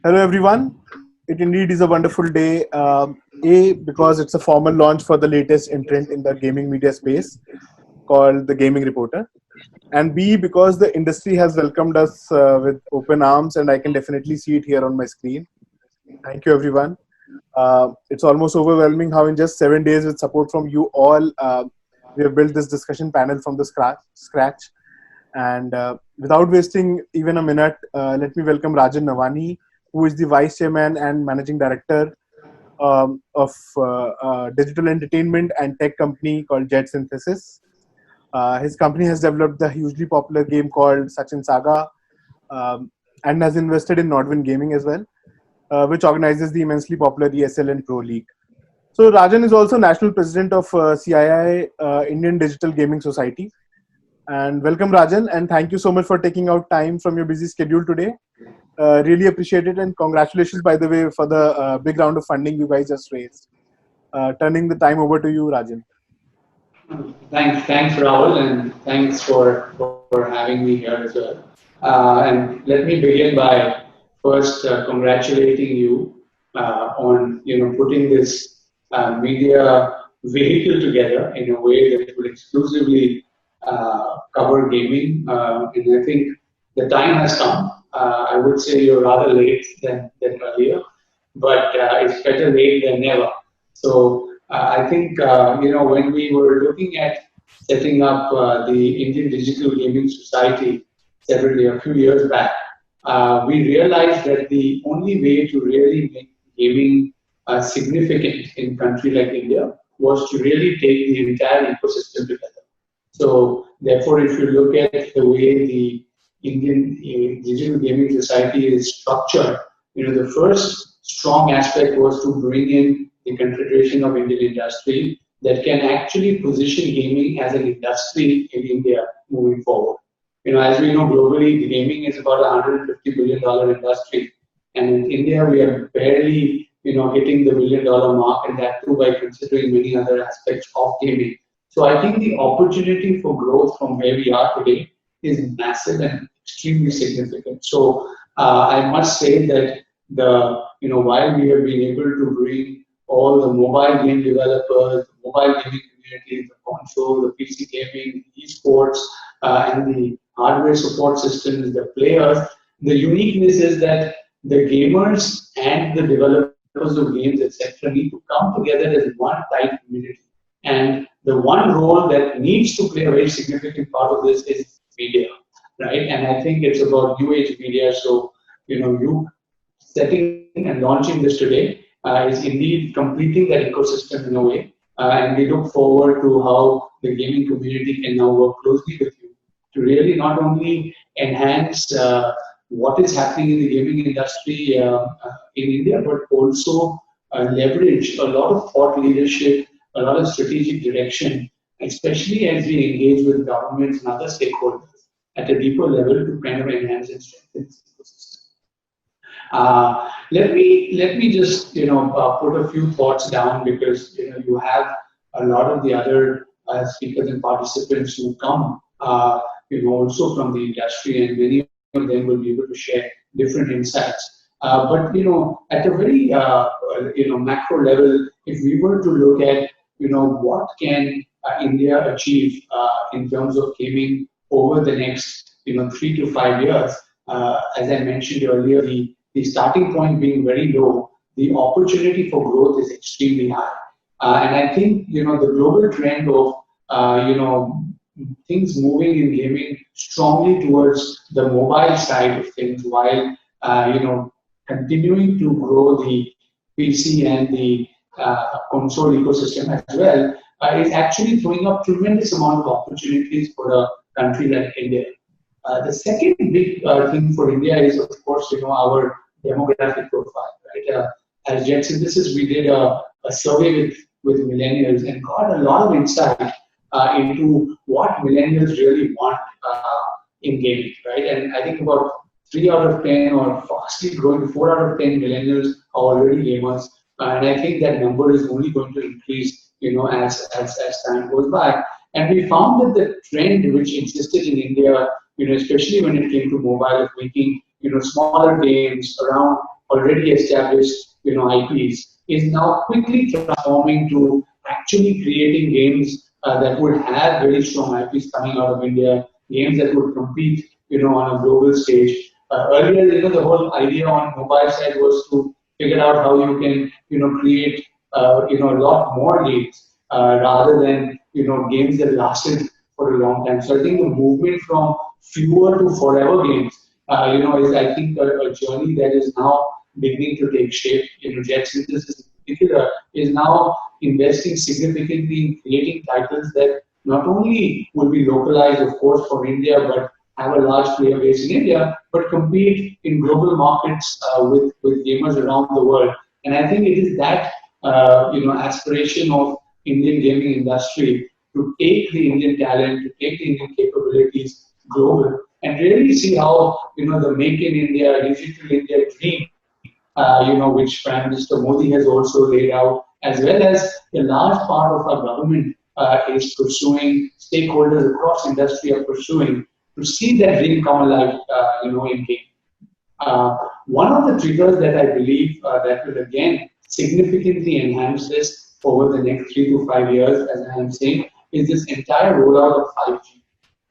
Hello everyone. It indeed is a wonderful day. Because it's a formal launch for the latest entrant in the gaming media space called the Gaming Reporter. And B, because the industry has welcomed us with open arms, and I can definitely see it here on my screen. Thank you everyone. It's almost overwhelming how in just 7 days with support from you all, we have built this discussion panel from the scratch. And without wasting even a minute, let me welcome Rajan Navani, who is the Vice Chairman and Managing Director of digital entertainment and tech company called Jet Synthesis. His company has developed the hugely popular game called Sachin Saga, and has invested in Nodwin Gaming as well, which organizes the immensely popular ESL and Pro League. So Rajan is also National President of CII, Indian Digital Gaming Society. And welcome Rajan, and thank you so much for taking out time from your busy schedule today. Really appreciate it, and congratulations, by the way, for the big round of funding you guys just raised. Turning the time over to you, Rajan. Thanks, Rahul, and thanks for having me here as well. And let me begin by first congratulating you on putting this media vehicle together in a way that will exclusively cover gaming. And I think the time has come. I would say you're rather late than earlier, but it's better late than never. So I think when we were looking at setting up the Indian Digital Gaming Society separately a few years back, we realized that the only way to really make gaming significant in a country like India was to really take the entire ecosystem together. So therefore, if you look at the way the Indian Digital Gaming Society is structured, the first strong aspect was to bring in the Confederation of Indian Industry that can actually position gaming as an industry in India moving forward. As we know globally, the gaming is about $150 billion industry, and in India we are barely, hitting the $1 billion mark, and that too by considering many other aspects of gaming. So I think the opportunity for growth from where we are today is massive and extremely significant. So I must say that while we have been able to bring all the mobile game developers, the mobile gaming community, the console, the PC gaming, the esports, and the hardware support systems, the players, the uniqueness is that the gamers and the developers of games, etc., need to come together as one tight community. And the one role that needs to play a very significant part of this is media, right? And I think it's about new age media. So, you setting and launching this today is indeed completing that ecosystem in a way. And we look forward to how the gaming community can now work closely with you to really not only enhance what is happening in the gaming industry in India, but also leverage a lot of thought leadership, a lot of strategic direction, especially as we engage with governments and other stakeholders at a deeper level to kind of enhance and strengthen this ecosystem. Let me just put a few thoughts down, because you have a lot of the other speakers and participants who come also from the industry, and many of them will be able to share different insights. But at a very macro level, if we were to look at what can India achieve in terms of gaming over the next 3 to 5 years, as I mentioned earlier, the starting point being very low, the opportunity for growth is extremely high. And I think the global trend of things moving in gaming strongly towards the mobile side of things, while continuing to grow the PC and the console ecosystem as well, is actually throwing up tremendous amount of opportunities for a country like India. The second big thing for India is, of course, our demographic profile. Right? As Jet Synthesis, we did a survey with millennials and got a lot of insight into what millennials really want in gaming. Right? And I think about 3 out of 10, or fastly growing to 4 out of 10 millennials are already gamers, and I think that number is only going to increase, as time goes by. And we found that the trend which existed in India, especially when it came to mobile, of making smaller games around already established, IPs, is now quickly transforming to actually creating games that would have very strong IPs coming out of India, games that would compete, on a global stage. Earlier, the whole idea on mobile side was to figure out how you can, create, a lot more games rather than, games that lasted for a long time. So I think the movement from fewer to forever games, is I think a journey that is now beginning to take shape. Jet Synthesis in particular is now investing significantly in creating titles that not only will be localized, of course, for India, but have a large player base in India, but compete in global markets with gamers around the world. And I think it is that aspiration of Indian gaming industry to take the Indian talent, to take the Indian capabilities global, and really see how the Make in India, Digital India dream, which Prime Minister Modi has also laid out, as well as a large part of our government is pursuing, stakeholders across industry are pursuing to see that dream come alive, in game. One of the triggers that I believe that will again significantly enhance this over the next 3 to 5 years, as I am saying, is this entire rollout of 5G.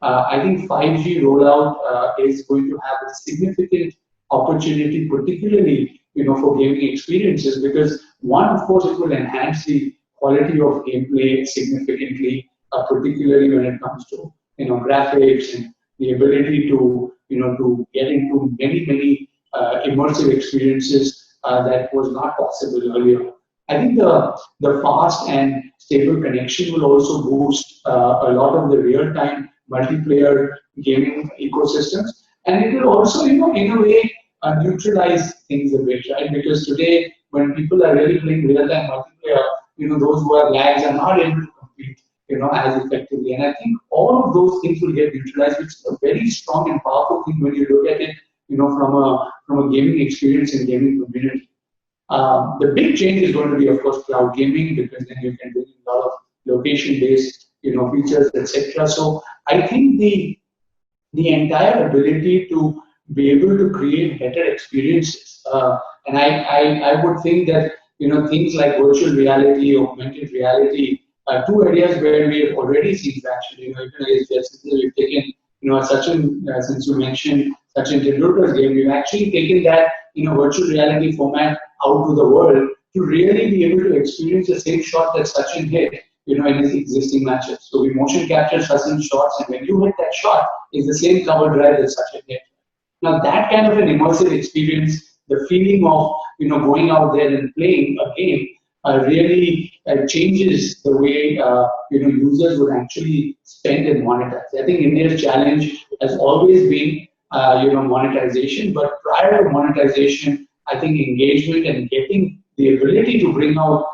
I think 5G rollout is going to have a significant opportunity, particularly for gaming experiences, because one, of course, it will enhance the quality of gameplay significantly, particularly when it comes to graphics and the ability to to get into many immersive experiences that was not possible earlier. I think the fast and stable connection will also boost a lot of the real-time multiplayer gaming ecosystems, and it will also, in a way, neutralize things a bit, right? Because today, when people are really playing real-time multiplayer, those who have lags are not able to compete, as effectively. And I think all of those things will get neutralized, which is a very strong and powerful thing when you look at it, from a gaming experience and gaming community. The big change is going to be, of course, cloud gaming, because then you can do a lot of location-based, features, etc. So I think the entire ability to be able to create better experiences, and I would think that things like virtual reality, augmented reality, two areas where we have already seen traction. Even as just we've taken, Sachin, since you mentioned Sachin Tendulkar's game, we've actually taken that virtual reality format out to the world to really be able to experience the same shot that Sachin hit, in his existing matches. So we motion capture Sachin's shots, and when you hit that shot, it's the same cover drive that Sachin hit. Now that kind of an immersive experience, the feeling of going out there and playing a game, really changes the way users would actually spend and monetize. I think India's challenge has always been monetization, but prior to monetization, I think engagement and getting the ability to bring out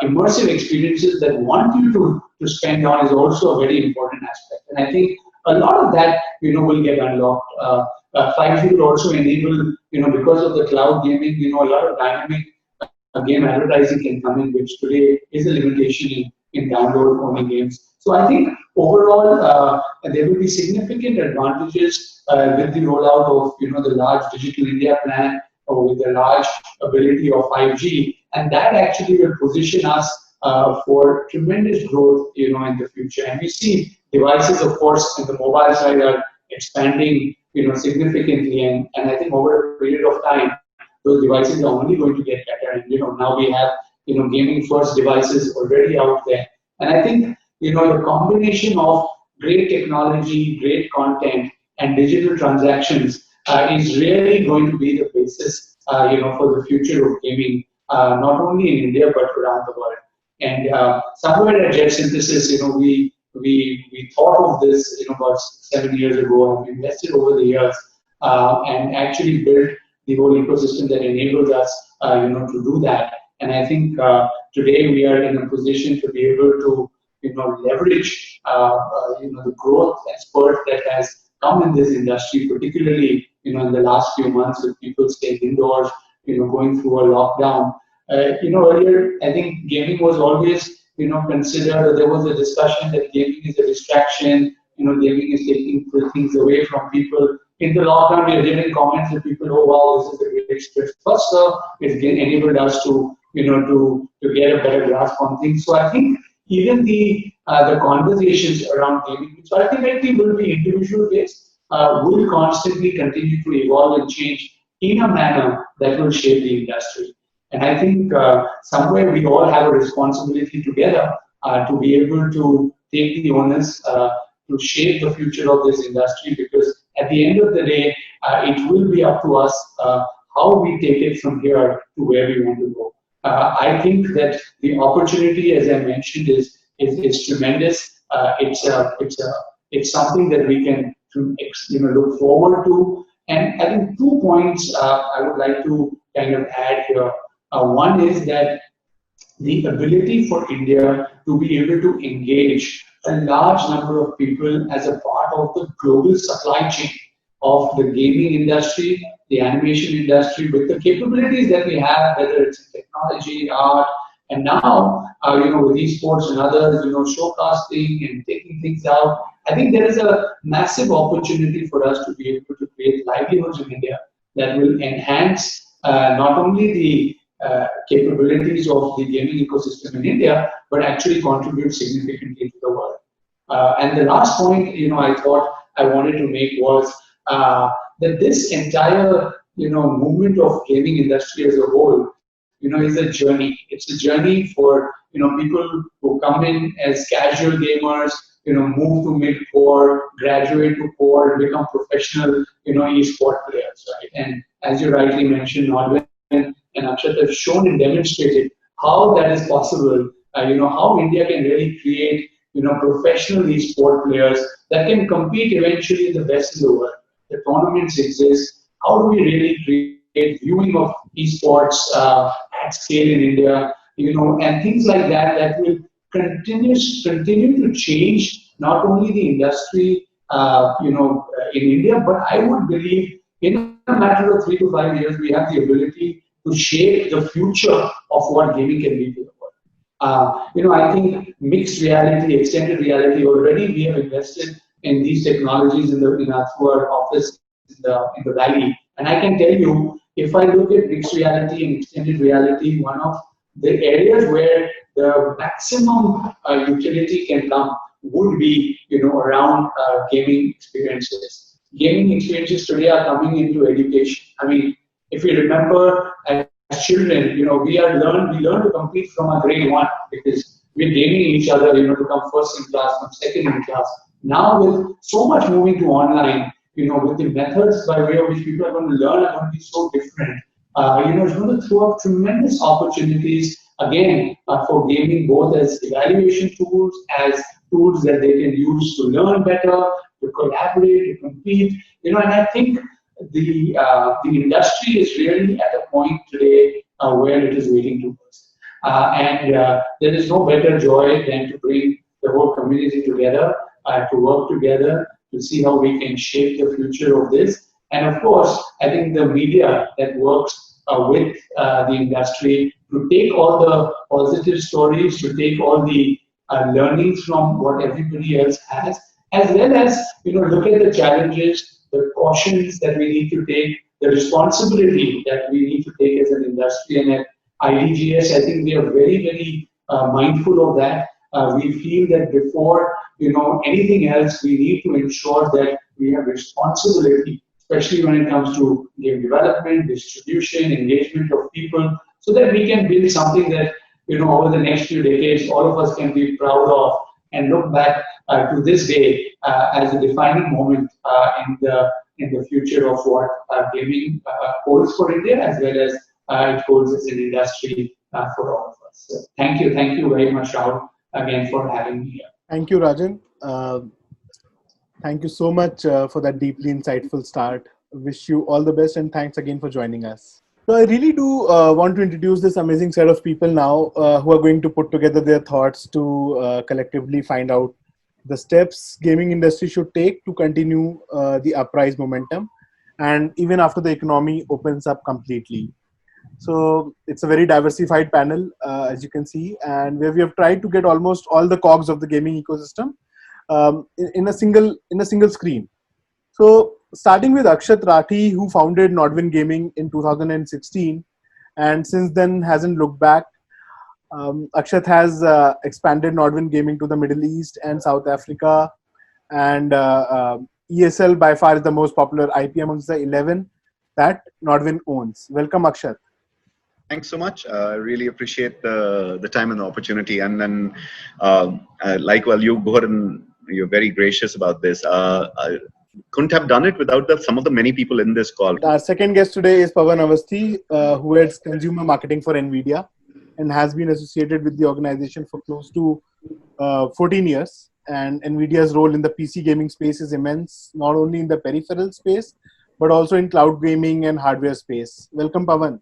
immersive experiences that want you to spend on is also a very important aspect. And I think a lot of that will get unlocked. 5G will also enable, because of the cloud gaming, a lot of dynamic game advertising can come in, which today is a limitation in download-only games. So I think overall, there will be significant advantages with the rollout of the large Digital India plan, or with the large ability of 5G, and that actually will position us for tremendous growth, in the future. And we see devices, of course, in the mobile side are expanding, significantly, and I think over a period of time, those devices are only going to get better. And now we have gaming first devices already out there, and I think the combination of great technology, great content, and digital transactions is really going to be the basis, for the future of gaming, not only in India but around the world. And somewhere at Jet Synthesis, we thought of this, about 7 years ago, and we invested over the years, and actually built the whole ecosystem that enables us, to do that. And I think today we are in a position to be able to, leverage, the growth and spurt that has come in this industry, particularly, in the last few months with people staying indoors, going through a lockdown. Earlier, I think gaming was always, considered, there was a discussion that gaming is a distraction, gaming is taking things away from people. In the lockdown, we are getting comments that people, oh wow, this is a great express faster. It's enabled us to, to get a better grasp on things. So I think even the conversations around gaming, which ultimately will be individual based, will constantly continue to evolve and change in a manner that will shape the industry. And I think somewhere we all have a responsibility together to be able to take the onus to shape the future of this industry, because at the end of the day, it will be up to us how we take it from here to where we want to go. I think that the opportunity, as I mentioned, is tremendous. It's something that we can look forward to. And I think 2 points I would like to kind of add here. One is that the ability for India to be able to engage a large number of people as a part of the global supply chain of the gaming industry, the animation industry, with the capabilities that we have, whether it's in technology, art, and now, with esports and others, showcasting and taking things out. I think there is a massive opportunity for us to be able to create livelihoods in India that will enhance not only the capabilities of the gaming ecosystem in India, but actually contribute significantly to the world. And the last point, I thought I wanted to make was that this entire, movement of gaming industry as a whole, is a journey. It's a journey for, people who come in as casual gamers, move to mid-core, graduate to core, and become professional, e-sport players, right? And as you rightly mentioned, Norway and Akshat have shown and demonstrated how that is possible. How India can really create, professional e-sport players that can compete eventually in the best in the world. The tournaments exist. How do we really create viewing of esports at scale in India? And things like that that will continue to change not only the industry, in India, but I would believe in a matter of 3 to 5 years, we have the ability to shape the future of what gaming can be to the world. I think mixed reality, extended reality. Already, we have invested in these technologies through our office in the valley. And I can tell you, if I look at mixed reality and extended reality, one of the areas where the maximum utility can come would be, around gaming experiences. Gaming experiences today are coming into education. I mean, if you remember, as children, we learn to compete from a grade one because we're gaming each other, to come first in class, come second in class. Now with so much moving to online, with the methods by way of which people are going to learn are going to be so different. It's going to throw up tremendous opportunities again for gaming, both as evaluation tools, as tools that they can use to learn better, to collaborate, to compete. And I think the industry is really at a point today where it is waiting to burst. And there is no better joy than to bring the whole community together, to work together, to see how we can shape the future of this. And of course, I think the media that works with the industry to take all the positive stories, to take all the learnings from what everybody else has, as well as look at the challenges, the cautions that we need to take, the responsibility that we need to take as an industry. And at IDGS, I think we are very, very mindful of that. We feel that before anything else, we need to ensure that we have responsibility, especially when it comes to game development, distribution, engagement of people, so that we can build something that over the next few decades, all of us can be proud of and look back to this day as a defining moment in the future of what gaming holds for India, as well as it holds as an industry for all of us. So thank you very much, Rahul, again for having me here. Thank you, Rajan. Thank you so much for that deeply insightful start. Wish you all the best, and thanks again for joining us. So I really do want to introduce this amazing set of people now who are going to put together their thoughts to collectively find out the steps gaming industry should take to continue the uprise momentum, and even after the economy opens up completely. So it's a very diversified panel, as you can see, and where we have tried to get almost all the cogs of the gaming ecosystem in a single screen. So Starting with Akshat Rathi, who founded Nodwin Gaming in 2016, and since then hasn't looked back. Akshat has expanded Nodwin Gaming to the Middle East and South Africa, and ESL by far is the most popular IP amongst the 11 that Nodwin owns. Welcome, Akshat. Thanks so much. I really appreciate the time and the opportunity. And then, you go ahead and you're very gracious about this. I couldn't have done it without some of the many people in this call. Our second guest today is Pawan Avasthi, who heads consumer marketing for Nvidia and has been associated with the organization for close to 14 years. And Nvidia's role in the PC gaming space is immense, not only in the peripheral space, but also in cloud gaming and hardware space. Welcome, Pawan.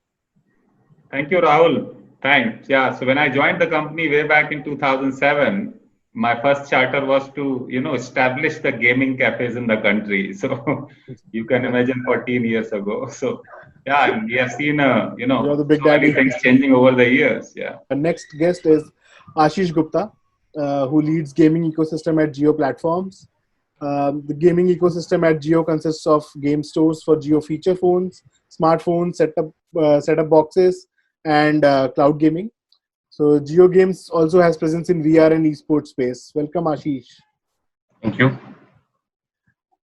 Thank you, Rahul. Thanks. Yeah. So when I joined the company way back in 2007, my first charter was to, establish the gaming cafes in the country. So you can imagine 14 years ago. So yeah, and we have seen, You're the big so many daddy. things changing over the years. Yeah. Our next guest is Ashish Gupta, who leads gaming ecosystem at Jio Platforms. The gaming ecosystem at Jio consists of game stores for Jio feature phones, smartphones, setup boxes, and cloud gaming. So Jio Games also has presence in VR and esports space. Welcome, Ashish. Thank you.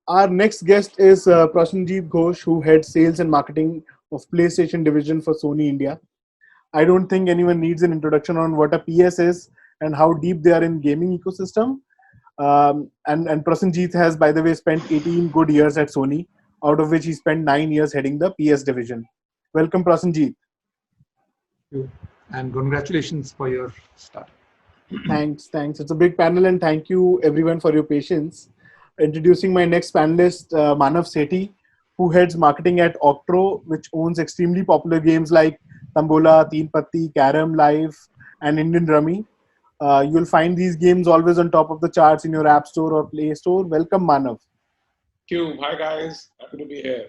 Our next guest is Prasenjit Ghosh, who heads sales and marketing of PlayStation division for Sony India. I don't think anyone needs an introduction on what a PS is and how deep they are in gaming ecosystem. And Prasenjit has, by the way, spent 18 good years at Sony, out of which he spent 9 years heading the PS division. Welcome, Prasenjit. You. And congratulations for your start. Thanks. It's a big panel, and thank you everyone for your patience. Introducing my next panelist, Manav Sethi, who heads marketing at Octro, which owns extremely popular games like Tambola, Teen Patti, Carom Live, and Indian Rummy. You'll find these games always on top of the charts in your App Store or Play Store. Welcome, Manav. Thank you. Hi, guys. Happy to be here.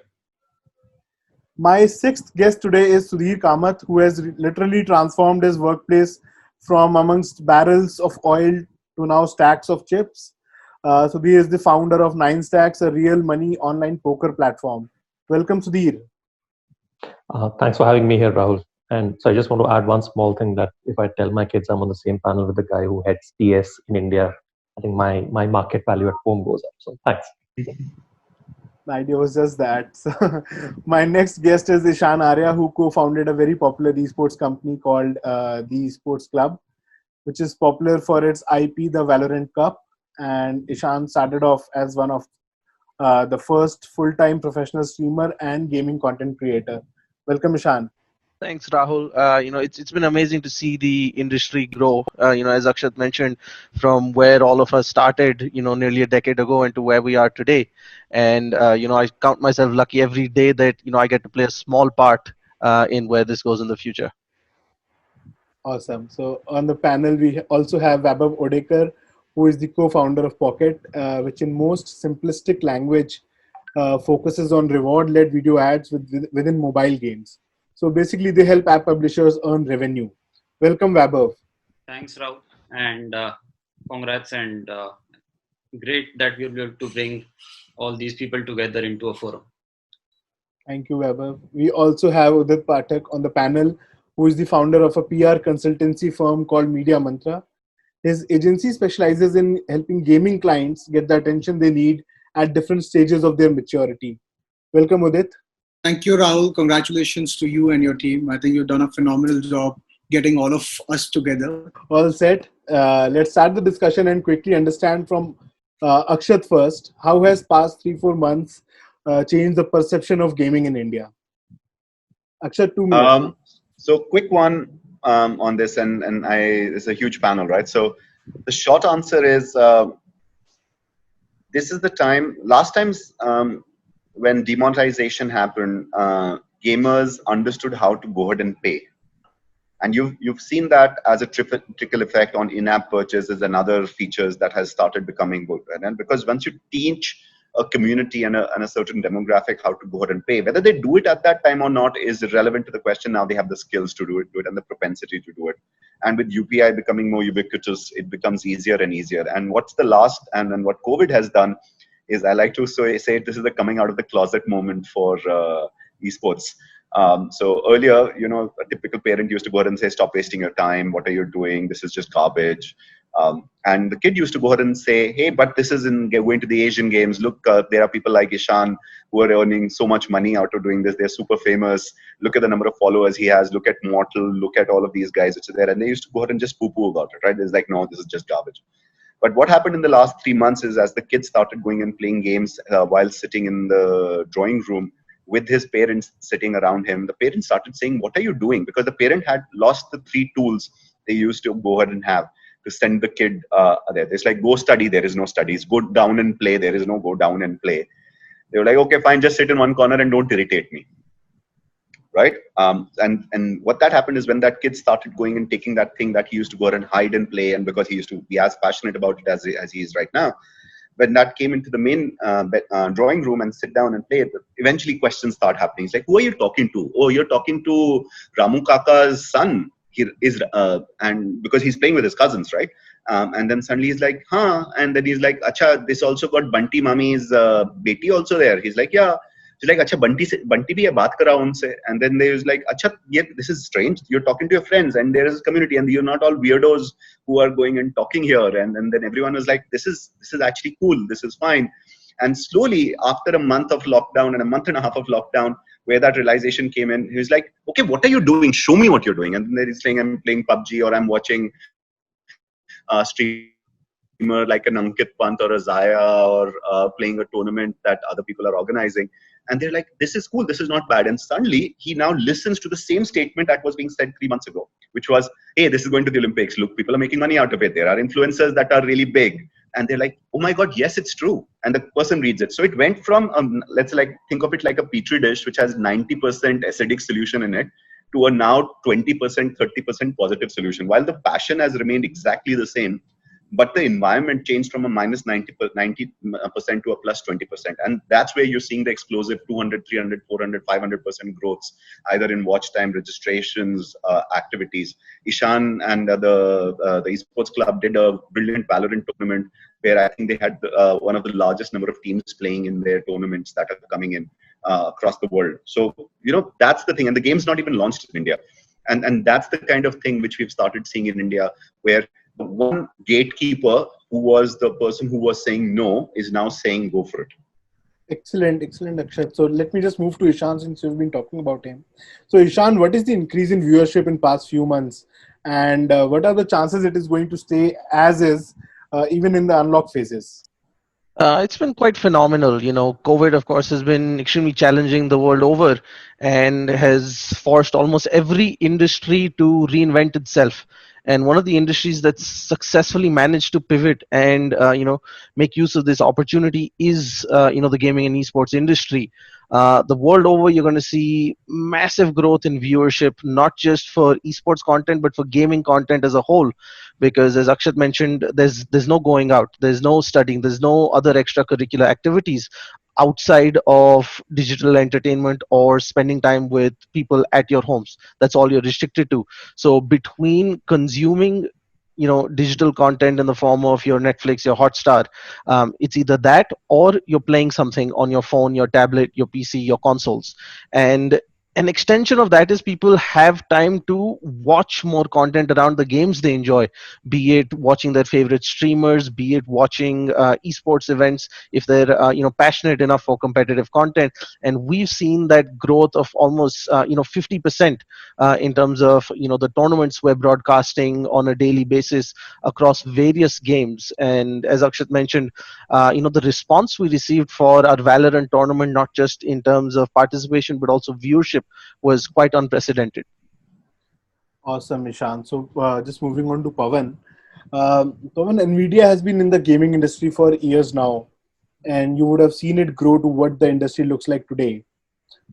My sixth guest today is Sudhir Kamath, who has literally transformed his workplace from amongst barrels of oil to now stacks of chips. Sudhir is the founder of 9stacks, a real money online poker platform. Welcome, Sudhir. Thanks for having me here, Rahul. And so I just want to add one small thing, that if I tell my kids I'm on the same panel with the guy who heads TS in India, I think my market value at home goes up. So thanks. The idea was just that. So, my next guest is Ishan Arya, who co-founded a very popular esports company called the Esports Club, which is popular for its IP, the Valorant Cup. And Ishan started off as one of the first full-time professional streamer and gaming content creator. Welcome, Ishan. Thanks, Rahul. It's been amazing to see the industry grow. As Akshat mentioned, from where all of us started, nearly a decade ago, and to where we are today. And I count myself lucky every day that I get to play a small part in where this goes in the future. Awesome. So on the panel, we also have Vaibhav Odekar, who is the co-founder of Pocket, which in most simplistic language focuses on reward-led video ads within mobile games. So basically, they help app publishers earn revenue. Welcome, Vaibhav. Thanks, Rahul, and congrats, and great that we'll be able to bring all these people together into a forum. Thank you, Vaibhav. We also have Udit Pathak on the panel, who is the founder of a PR consultancy firm called Media Mantra. His agency specializes in helping gaming clients get the attention they need at different stages of their maturity. Welcome, Udit. Thank you, Rahul. Congratulations to you and your team. I think you've done a phenomenal job getting all of us together. All set. Let's start the discussion and quickly understand from Akshat first. How has past 3-4 months changed the perception of gaming in India? Akshat, 2 minutes. So quick one on this, and it's a huge panel, right? So the short answer is this is the time. Last times when demonetization happened, gamers understood how to go ahead and pay. And you've seen that as a trickle effect on in-app purchases and other features that has started becoming good. And because once you teach a community and a certain demographic how to go ahead and pay, whether they do it at that time or not is irrelevant to the question. Now they have the skills to do it and the propensity to do it. And with UPI becoming more ubiquitous, it becomes easier and easier. And what's the last, and what COVID has done is I like to say this is the coming out of the closet moment for esports. So earlier, a typical parent used to go ahead and say, "Stop wasting your time. What are you doing? This is just garbage." And the kid used to go ahead and say, "Hey, but this is in going to the Asian Games. Look, there are people like Ishan who are earning so much money out of doing this. They're super famous. Look at the number of followers he has. Look at Mortal. Look at all of these guys which are there." And they used to go ahead and just poo-poo about it, right? It's like, "No, this is just garbage." But what happened in the last 3 months is, as the kid started going and playing games while sitting in the drawing room with his parents sitting around him, the parents started saying, "What are you doing?" Because the parent had lost the 3 tools they used to go ahead and have to send the kid there. It's like, go study, there is no studies. Go down and play, there is no go down and play. They were like, "Okay, fine, just sit in one corner and don't irritate me." Right? And what that happened is, when that kid started going and taking that thing that he used to go and hide and play, and because he used to be as passionate about it as he is right now, when that came into the main drawing room and sit down and play, eventually questions start happening. It's like, "Who are you talking to?" "Oh, you're talking to Ramu Kaka's son. He is, and because he's playing with his cousins, right?" And then suddenly he's like, "Huh?" And then he's like, "Acha, this also got Bunty Mami's beti also there." He's like, "Yeah." She's like, "Acha, Bunty bhi hai, baat kara unse." And then they was like, "Acha, yeah, this is strange. You're talking to your friends, and there is a community, and you're not all weirdos who are going and talking here." And then everyone was like, "This is actually cool. This is fine." And slowly, after a month of lockdown and a month and a half of lockdown, where that realization came in, he was like, "Okay, what are you doing? Show me what you're doing." And then he's saying, "I'm playing PUBG, or I'm watching a streamer like an Ankit Pant or a Zaya, or playing a tournament that other people are organizing." And they're like, "This is cool. This is not bad." And suddenly, he now listens to the same statement that was being said 3 months ago, which was, "Hey, this is going to the Olympics. Look, people are making money out of it. There are influencers that are really big." And they're like, "Oh my God, yes, it's true." And the person reads it. So it went from, let's like think of it like a petri dish, which has 90% acidic solution in it, to a now 20%, 30% positive solution. While the passion has remained exactly the same, but the environment changed from a minus 90% to a plus 20%. And that's where you're seeing the explosive 200, 300, 400, 500% growths, either in watch time, registrations, activities. Ishan and the esports club did a brilliant Valorant tournament where I think they had one of the largest number of teams playing in their tournaments that are coming in across the world. So, that's the thing. And the game's not even launched in India. And that's the kind of thing which we've started seeing in India, where one gatekeeper, who was the person who was saying no, is now saying go for it. Excellent, Akshat. So let me just move to Ishan, since you've been talking about him. So Ishan, what is the increase in viewership in past few months, and what are the chances it is going to stay as is, even in the unlock phases? It's been quite phenomenal. COVID, of course, has been extremely challenging the world over and has forced almost every industry to reinvent itself. And one of the industries that's successfully managed to pivot and make use of this opportunity is the gaming and esports industry. The world over, you're going to see massive growth in viewership, not just for esports content, but for gaming content as a whole. Because as Akshat mentioned, there's no going out, there's no studying, there's no other extracurricular activities outside of digital entertainment or spending time with people at your homes. That's all you're restricted to. So between consuming digital content in the form of your Netflix, your Hotstar, it's either that or you're playing something on your phone, your tablet, your PC, your consoles. And an extension of that is people have time to watch more content around the games they enjoy, be it watching their favorite streamers, be it watching esports events if they're passionate enough for competitive content. And we've seen that growth of almost 50% in terms of the tournaments we're broadcasting on a daily basis across various games. And as Akshat mentioned, the response we received for our Valorant tournament, not just in terms of participation but also viewership, was quite unprecedented. Awesome, Ishan. So just moving on to Pawan. Pawan, Nvidia has been in the gaming industry for years now, and you would have seen it grow to what the industry looks like today.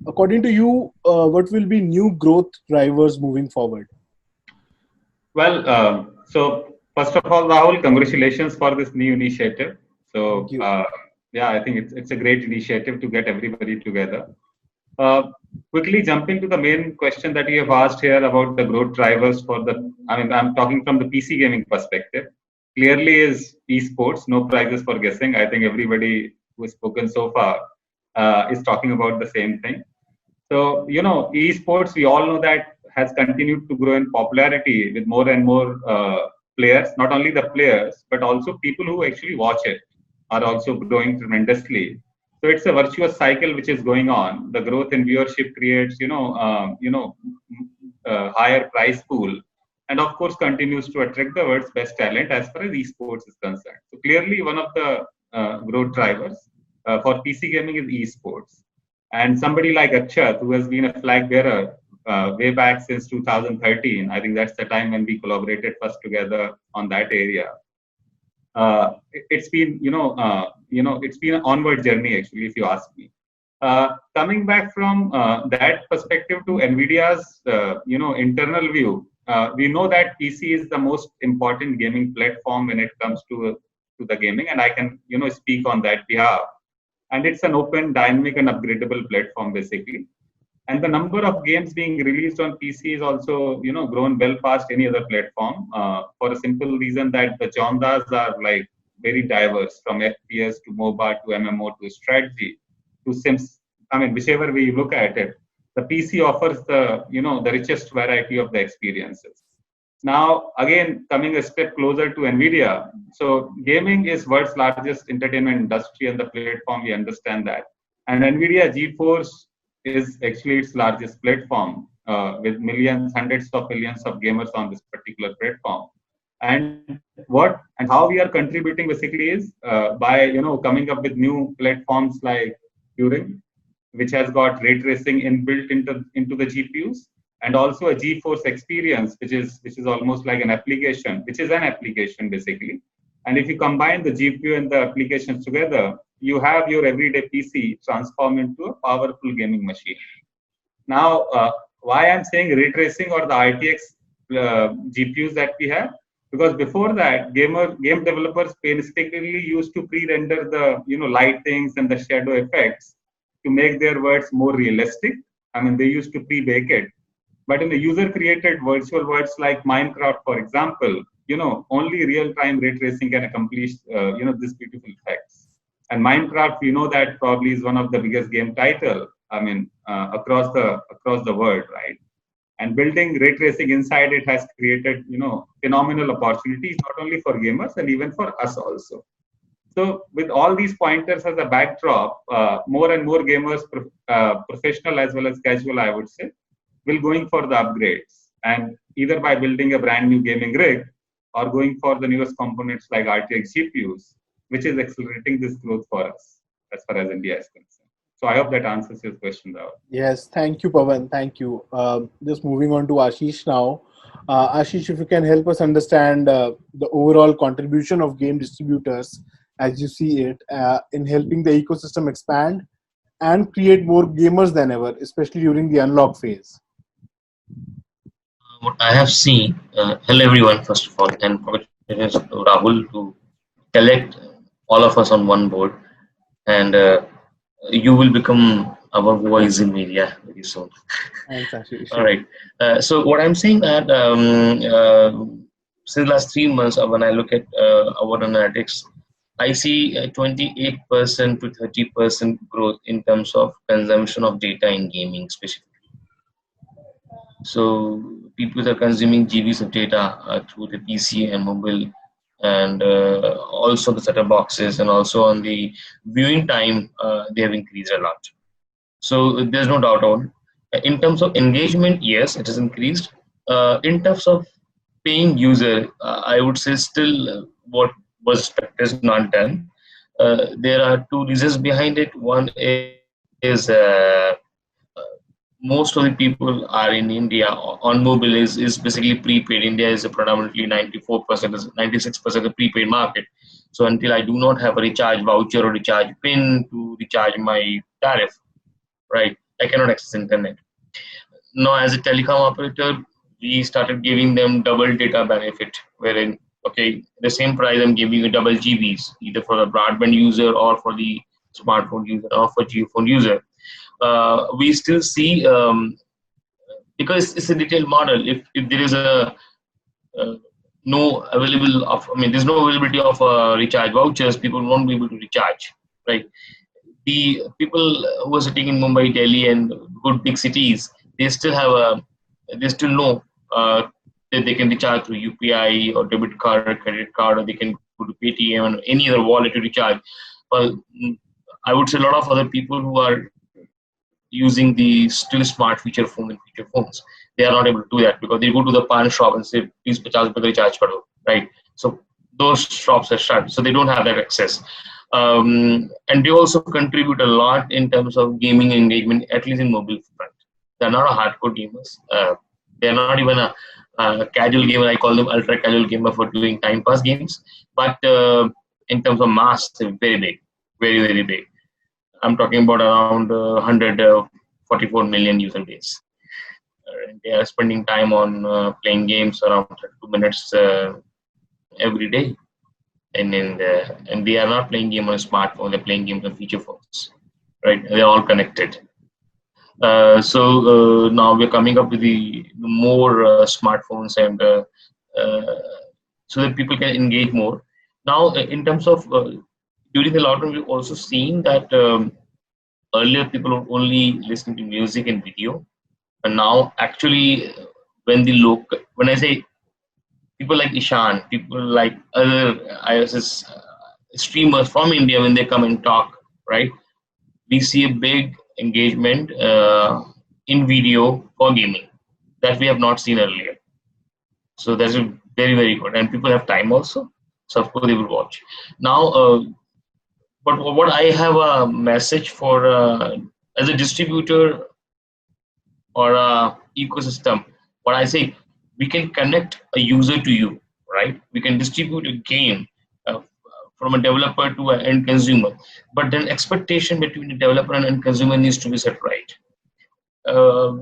According to you, what will be new growth drivers moving forward? Well, so first of all, Rahul, congratulations for this new initiative. So yeah, I think it's a great initiative to get everybody together. Quickly jumping to the main question that you have asked here about the growth drivers for I'm talking from the PC gaming perspective. Clearly is esports, no prizes for guessing. I think everybody who has spoken so far is talking about the same thing. So, esports, we all know that has continued to grow in popularity with more and more players, not only the players, but also people who actually watch it are also growing tremendously. So it's a virtuous cycle which is going on. The growth in viewership creates, higher prize pool, and of course continues to attract the world's best talent as far as esports is concerned. So clearly, one of the growth drivers for PC gaming is esports. And somebody like Akshat, who has been a flag bearer way back since 2013, I think that's the time when we collaborated first together on that area. It's been, it's been an onward journey actually, if you ask me. Coming back from that perspective to Nvidia's, internal view, we know that PC is the most important gaming platform when it comes to the gaming, and I can, speak on that behalf. And it's an open, dynamic, and upgradable platform basically. And the number of games being released on PC is also, grown well past any other platform for a simple reason that the genres are like very diverse, from FPS to MOBA to MMO to strategy to Sims. I mean, whichever way you look at it, the PC offers the, the richest variety of the experiences. Now, again, coming a step closer to Nvidia. So gaming is world's largest entertainment industry and the platform, we understand that. And Nvidia GeForce is actually its largest platform with millions, hundreds of millions of gamers on this particular platform. And what and how we are contributing basically is by coming up with new platforms like Turing, which has got ray tracing inbuilt into the GPUs, and also a GeForce experience, which is almost like an application, which is an application basically. And if you combine the GPU and the applications together, you have your everyday PC transform into a powerful gaming machine. Now, why I'm saying ray tracing or the RTX GPUs that we have? Because before that, game developers painstakingly used to pre-render the lightings and the shadow effects to make their worlds more realistic. I mean, they used to pre-bake it. But in the user-created virtual worlds like Minecraft, for example, only real-time ray tracing can accomplish these beautiful effects. And Minecraft, we know that probably is one of the biggest game title. I mean, across the world, right? And building ray tracing inside it has created, phenomenal opportunities not only for gamers and even for us also. So with all these pointers as a backdrop, more and more gamers, professional as well as casual, I would say, will going for the upgrades, and either by building a brand new gaming rig or going for the newest components like RTX GPUs, which is accelerating this growth for us as far as India is concerned. So I hope that answers your question, Rahul. Yes, thank you, Pawan. Thank you. Just moving on to Ashish now. Ashish, if you can help us understand the overall contribution of game distributors as you see it in helping the ecosystem expand and create more gamers than ever, especially during the unlock phase. What I have seen, hello everyone, first of all, and congratulations to Rahul to collect all of us on one board, and you will become our voice in media very soon. Thanks, Ashish. All right. So what I'm saying that since last 3 months, when I look at our analytics, I see 28% to 30% growth in terms of consumption of data in gaming specifically. So people are consuming GBs of data through the PC and mobile, and also the set-top boxes, and also on the viewing time, they have increased a lot. So there's no doubt on. In terms of engagement, yes, it has increased. In terms of paying user, I would say still what was expected is not done. There are two reasons behind it. One is most of the people are in India on mobile is basically prepaid. India is a predominantly 94%, 96% of prepaid market. So until I do not have a recharge voucher or recharge pin to recharge my tariff, right, I cannot access internet. Now, as a telecom operator, we started giving them double data benefit, wherein, okay, the same price I'm giving you double GBs, either for the broadband user or for the smartphone user or for geophone user. We still see, because it's a detailed model, if there is no available of, I mean, there's no availability of recharge vouchers, people won't be able to recharge, right? The people who are sitting in Mumbai, Delhi, and good big cities, they still have they still know that they can recharge through UPI or debit card or credit card, or they can go to Paytm and any other wallet to recharge. Well, I would say a lot of other people who are using the still smart feature phone and feature phones, they are not able to do that because they go to the pawn shop and say, please 50 rupees recharge karo, right? So those shops are shut, so they don't have that access. And they also contribute a lot in terms of gaming engagement, at least in mobile front. They're not a hardcore gamers. They're not even a casual gamer. I call them ultra casual gamer for doing time pass games. But in terms of mass, they're very big, very, very big. I'm talking about around 144 million user base. They are spending time on playing games around 32 minutes every day. And they are not playing game on a smartphone, they're playing games on feature phones, right? They're all connected. So now we're coming up with the more smartphones and so that people can engage more. Now, in terms of during the lockdown, we've also seen that earlier people were only listening to music and video, and now actually when I say people like Ishan, people like other ISS streamers from India, when they come and talk, right? We see a big engagement in video for gaming that we have not seen earlier. So that's a very, very good. And people have time also. So of course they will watch. Now, but what I have a message for as a distributor or a ecosystem, what I say, we can connect a user to you, right? We can distribute a game from a developer to an end consumer, but then expectation between the developer and end consumer needs to be set right.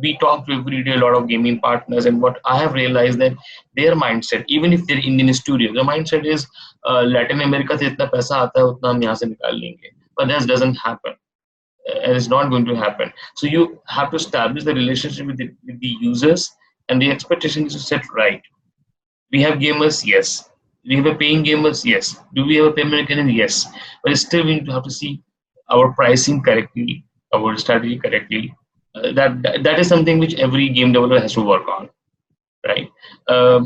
We talk to every day a lot of gaming partners, and what I have realized that their mindset, even if they're Indian studio, their mindset is Latin America se itna paisa aata hai, utna hum yahan se nikal lenge. But that doesn't happen. And it's not going to happen. So you have to establish the relationship with the users, and the expectation is set right. We have gamers, yes. We have a paying gamers, yes. Do we have a payment mechanism? Yes. But still, we need to have to see our pricing correctly, our strategy correctly. That is something which every game developer has to work on, right?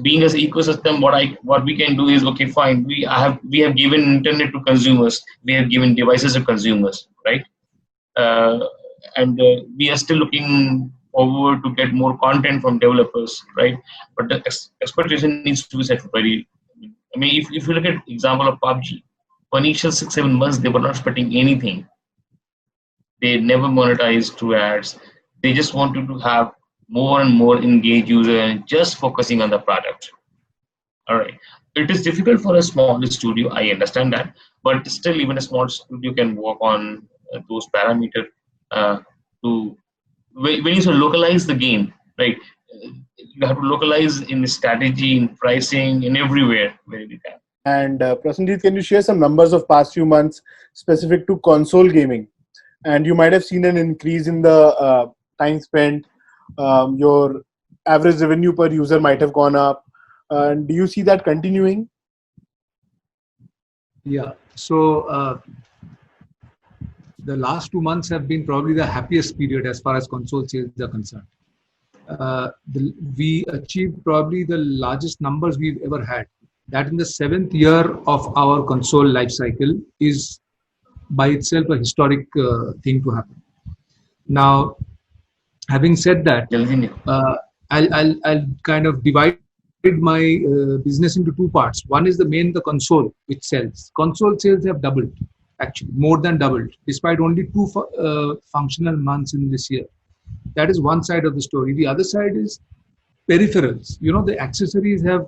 Being as an ecosystem, what we can do is, okay, fine. We have given internet to consumers. We have given devices to consumers, right? And we are still looking forward to get more content from developers, right? But the expectation needs to be set very. I mean, if you look at example of PUBG, for initial 6-7 months they were not expecting anything. They never monetized through ads. They just wanted to have more and more engaged user and just focusing on the product. All right. It is difficult for a small studio. I understand that, but still, even a small studio can work on those parameters to when you localize the game, right? You have to localize in the strategy, in pricing, in everywhere where you can. And Prasenjit, can you share some numbers of past few months specific to console gaming? And you might have seen an increase in the time spent. Your average revenue per user might have gone up. Do you see that continuing? Yeah. So the last 2 months have been probably the happiest period as far as console sales are concerned. We achieved probably the largest numbers we've ever had. That in the 7th year of our console life cycle is by itself a historic thing to happen. Now, having said that, I'll kind of divide my business into two parts. One is the console which sells. Console sales have doubled, actually more than doubled, despite only 2 functional months in this year. That is one side of the story. The other side is peripherals. You know, the accessories have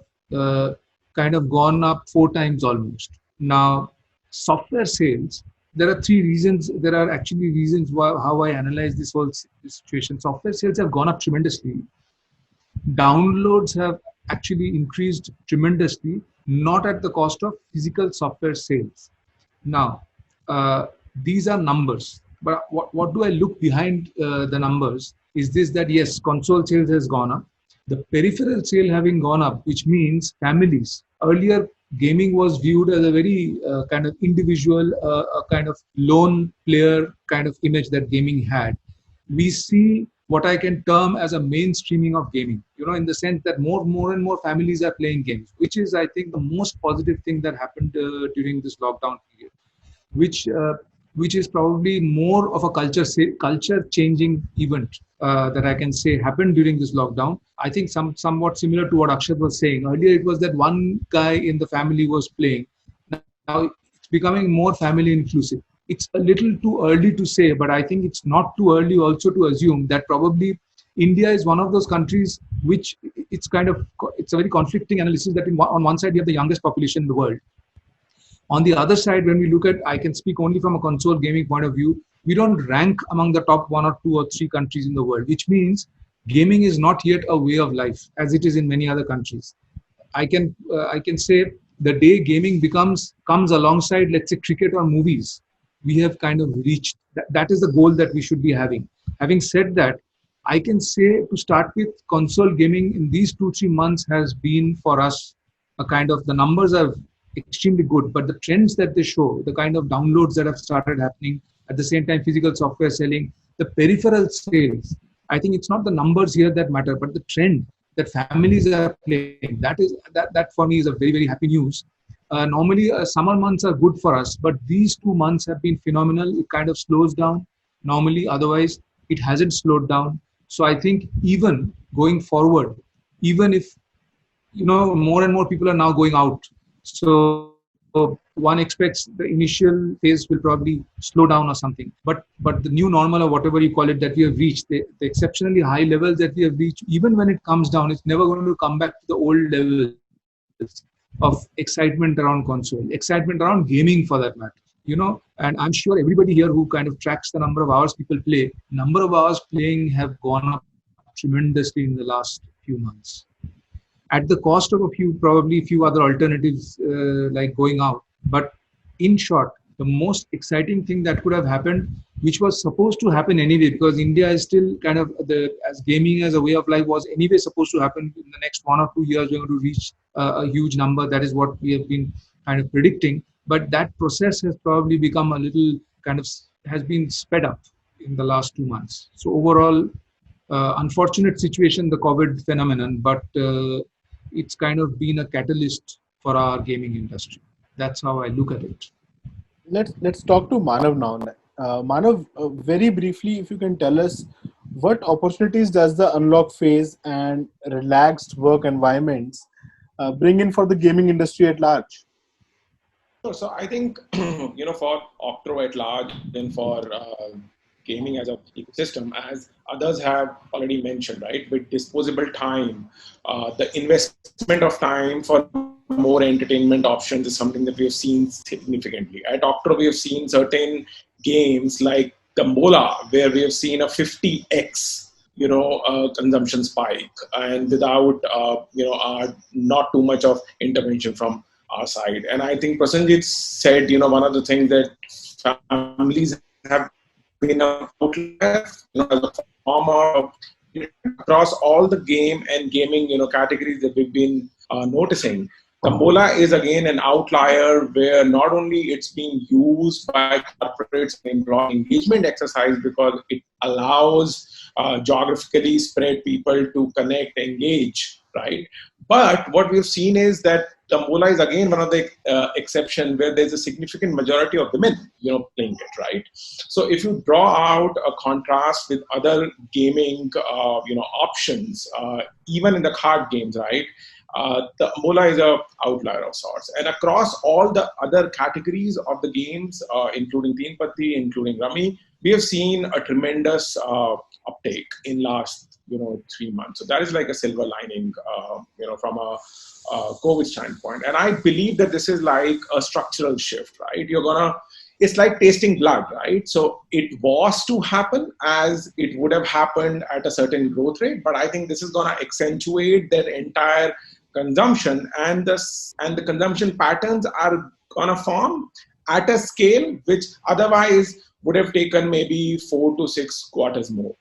kind of gone up 4 times almost. Now, software sales, there are 3 reasons. There are actually reasons how I analyze this whole situation. Software sales have gone up tremendously. Downloads have actually increased tremendously, not at the cost of physical software sales. Now, these are numbers. But what do I look behind the numbers is this, that yes, console sales has gone up. The peripheral sale having gone up, which means families. Earlier, gaming was viewed as a very kind of individual, a kind of lone player kind of image that gaming had. We see what I can term as a mainstreaming of gaming, in the sense that more and more families are playing games, which is, I think, the most positive thing that happened during this lockdown period, which which is probably more of a culture changing event that I can say happened during this lockdown. I think somewhat similar to what Akshat was saying earlier. It was that one guy in the family was playing. Now it's becoming more family inclusive. It's a little too early to say, but I think it's not too early also to assume that probably India is one of those countries which it's a very conflicting analysis that on one side you have the youngest population in the world. On the other side, when we look at, I can speak only from a console gaming point of view, we don't rank among the top one or two or three countries in the world, which means gaming is not yet a way of life as it is in many other countries. I can say the day gaming comes alongside, let's say, cricket or movies, we have kind of reached that is the goal that we should be having. Having said that, I can say to start with, console gaming in these 2-3 months has been for us a kind of, the numbers are extremely good, but the trends that they show, the kind of downloads that have started happening, at the same time physical software selling, the peripheral sales, I think it's not the numbers here that matter, but the trend that families are playing, that for me is a very, very happy news. Normally summer months are good for us, but these 2 months have been phenomenal. It kind of slows down normally, otherwise it hasn't slowed down. So I think even going forward, even if more and more people are now going out, so one expects the initial phase will probably slow down or something, but the new normal or whatever you call it that we have reached, the exceptionally high levels that we have reached, even when it comes down, it's never going to come back to the old levels of excitement around console, excitement around gaming for that matter. And I'm sure everybody here who kind of tracks the number of hours people play, number of hours playing have gone up tremendously in the last few months, at the cost of probably a few other alternatives like going out. But in short, the most exciting thing that could have happened, which was supposed to happen anyway, because India is still kind of as gaming as a way of life was anyway supposed to happen in the next 1 or 2 years. We're going to reach a huge number. That is what we have been kind of predicting. But that process has probably become a little has been sped up in the last 2 months. So overall, unfortunate situation, the COVID phenomenon, but it's kind of been a catalyst for our gaming industry. That's how I look at it. Let's talk to Manav now. Manav, very briefly, if you can tell us what opportunities does the unlock phase and relaxed work environments bring in for the gaming industry at large? Sure. So I think, for Octo at large and for gaming as an ecosystem, as others have already mentioned, right, with disposable time, the investment of time for more entertainment options is something that we have seen significantly. At Octo, we have seen certain games like Tombola, where we have seen a 50x consumption spike, and without not too much of intervention from our side. And I think Prasenjit said, one of the things that families have been a outlier, as a form of across all the game and gaming, categories that we've been noticing. Tombola is again an outlier where not only it's being used by corporates and employee engagement exercise because it allows geographically spread people to connect, engage, right? But what we've seen is that Tombola is again one of the exception where there's a significant majority of women, playing it, right? So if you draw out a contrast with other gaming, options, even in the card games, right? The Tombola is a outlier of sorts. And across all the other categories of the games, including Teen Patti, including Rummy, we have seen a tremendous uptake in last 3 months. So that is like a silver lining, from a COVID standpoint. And I believe that this is like a structural shift, right? It's like tasting blood, right? So it was to happen as it would have happened at a certain growth rate, but I think this is going to accentuate that entire consumption, and the consumption patterns are going to form at a scale which otherwise would have taken maybe 4 to 6 quarters more.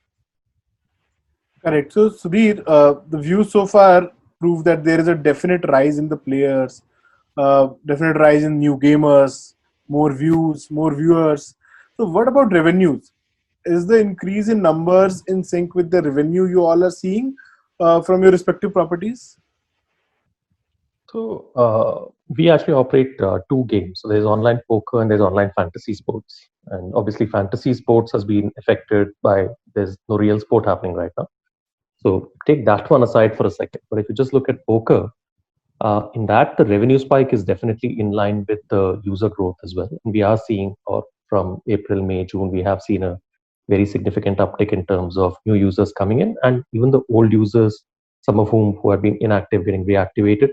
Correct. So, Sudhir, the views so far prove that there is a definite rise in the players definite rise in new gamers, more views, more viewers. So, what about revenues? Is the increase in numbers in sync with the revenue you all are seeing from your respective properties? So we actually operate two games. So there's online poker and there's online fantasy sports. And obviously, fantasy sports has been affected by there's no real sport happening right now. So take that one aside for a second. But if you just look at poker, in that the revenue spike is definitely in line with the user growth as well. And we are seeing, or from April, May, June, we have seen a very significant uptick in terms of new users coming in, and even the old users, some of whom who have been inactive, getting reactivated,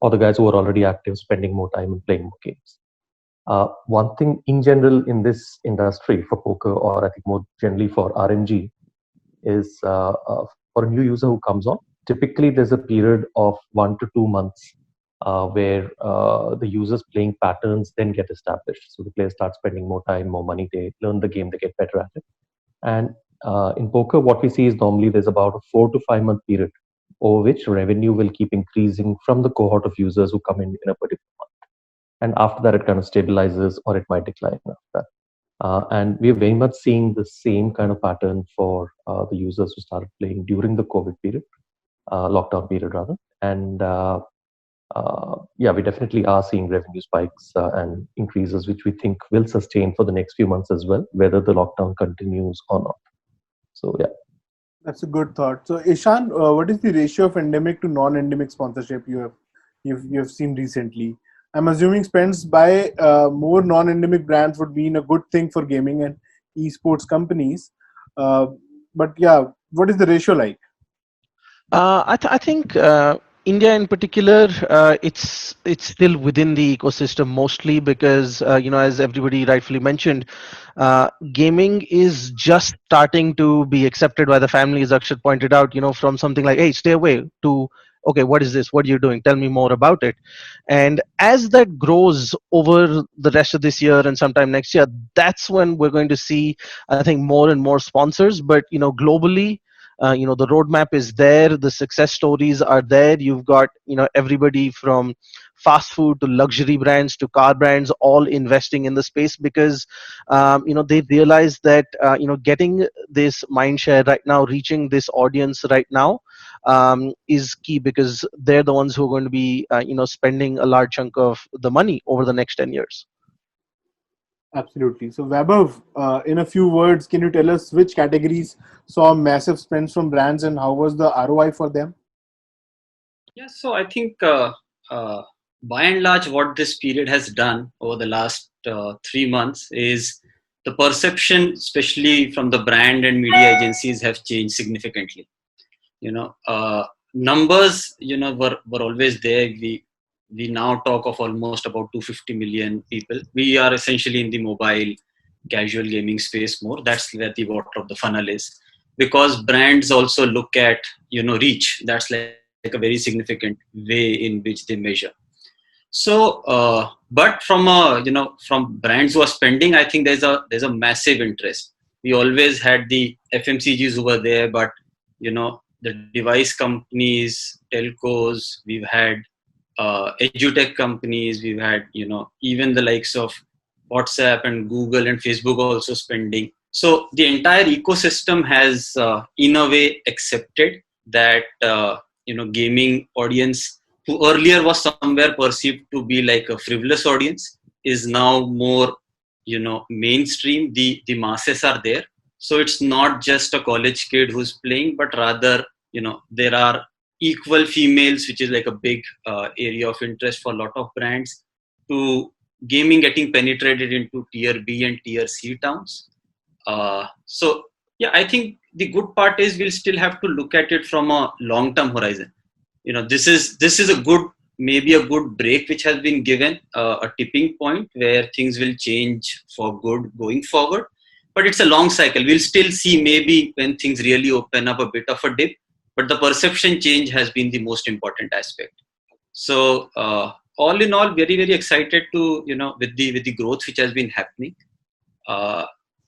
or the guys who are already active, spending more time and playing more games. One thing in general in this industry for poker, or I think more generally for RMG, is for a new user who comes on, typically there's a period of 1 to 2 months where the user's playing patterns then get established. So the players start spending more time, more money, they learn the game, they get better at it. And in poker, what we see is normally there's about a 4 to 5 month period over which revenue will keep increasing from the cohort of users who come in a particular month. And after that, it kind of stabilizes or it might decline after that. And we're very much seeing the same kind of pattern for the users who started playing during the COVID period, lockdown period rather. And yeah, we definitely are seeing revenue spikes and increases, which we think will sustain for the next few months as well, whether the lockdown continues or not. So yeah. That's a good thought. So, Ishan, what is the ratio of endemic to non-endemic sponsorship you have seen recently? I'm assuming spends by more non-endemic brands would mean a good thing for gaming and esports companies. But yeah, what is the ratio like? I think India in particular, it's still within the ecosystem mostly because as everybody rightfully mentioned, gaming is just starting to be accepted by the family, as Akshat pointed out. From something like, "Hey, stay away," to, "Okay, what is this? What are you doing? Tell me more about it." And as that grows over the rest of this year and sometime next year, that's when we're going to see, I think, more and more sponsors. But globally, the roadmap is there, the success stories are there. You've got everybody from fast food to luxury brands to car brands all investing in the space because they realize that getting this mind share right now, reaching this audience right now, is key because they're the ones who are going to be spending a large chunk of the money over the next 10 years. Absolutely. So, Vaibhav, in a few words, can you tell us which categories saw massive spends from brands and how was the ROI for them? Yeah, so I think by and large, what this period has done over the last 3 months is the perception, especially from the brand and media agencies, have changed significantly. Numbers, were always there. We now talk of almost about 250 million people. We are essentially in the mobile casual gaming space more. That's where the water of the funnel is, because brands also look at reach. That's like a very significant way in which they measure. So but from brands who are spending, I think there's a massive interest. We always had the FMCGs who were there, but the device companies, telcos, we've had edutech companies, we've had even the likes of WhatsApp and Google and Facebook also spending. So the entire ecosystem has in a way accepted that gaming audience, who earlier was somewhere perceived to be like a frivolous audience, is now more mainstream. The masses are there. So it's not just a college kid who's playing, but rather there are equal females, which is like a big area of interest for a lot of brands, to gaming getting penetrated into tier B and tier C towns. So yeah, I think the good part is we'll still have to look at it from a long-term horizon. This is a good, maybe a good break which has been given, a tipping point where things will change for good going forward. But it's a long cycle. We'll still see maybe when things really open up a bit of a dip, but the perception change has been the most important aspect. So all in all, very, very excited to with the growth which has been happening.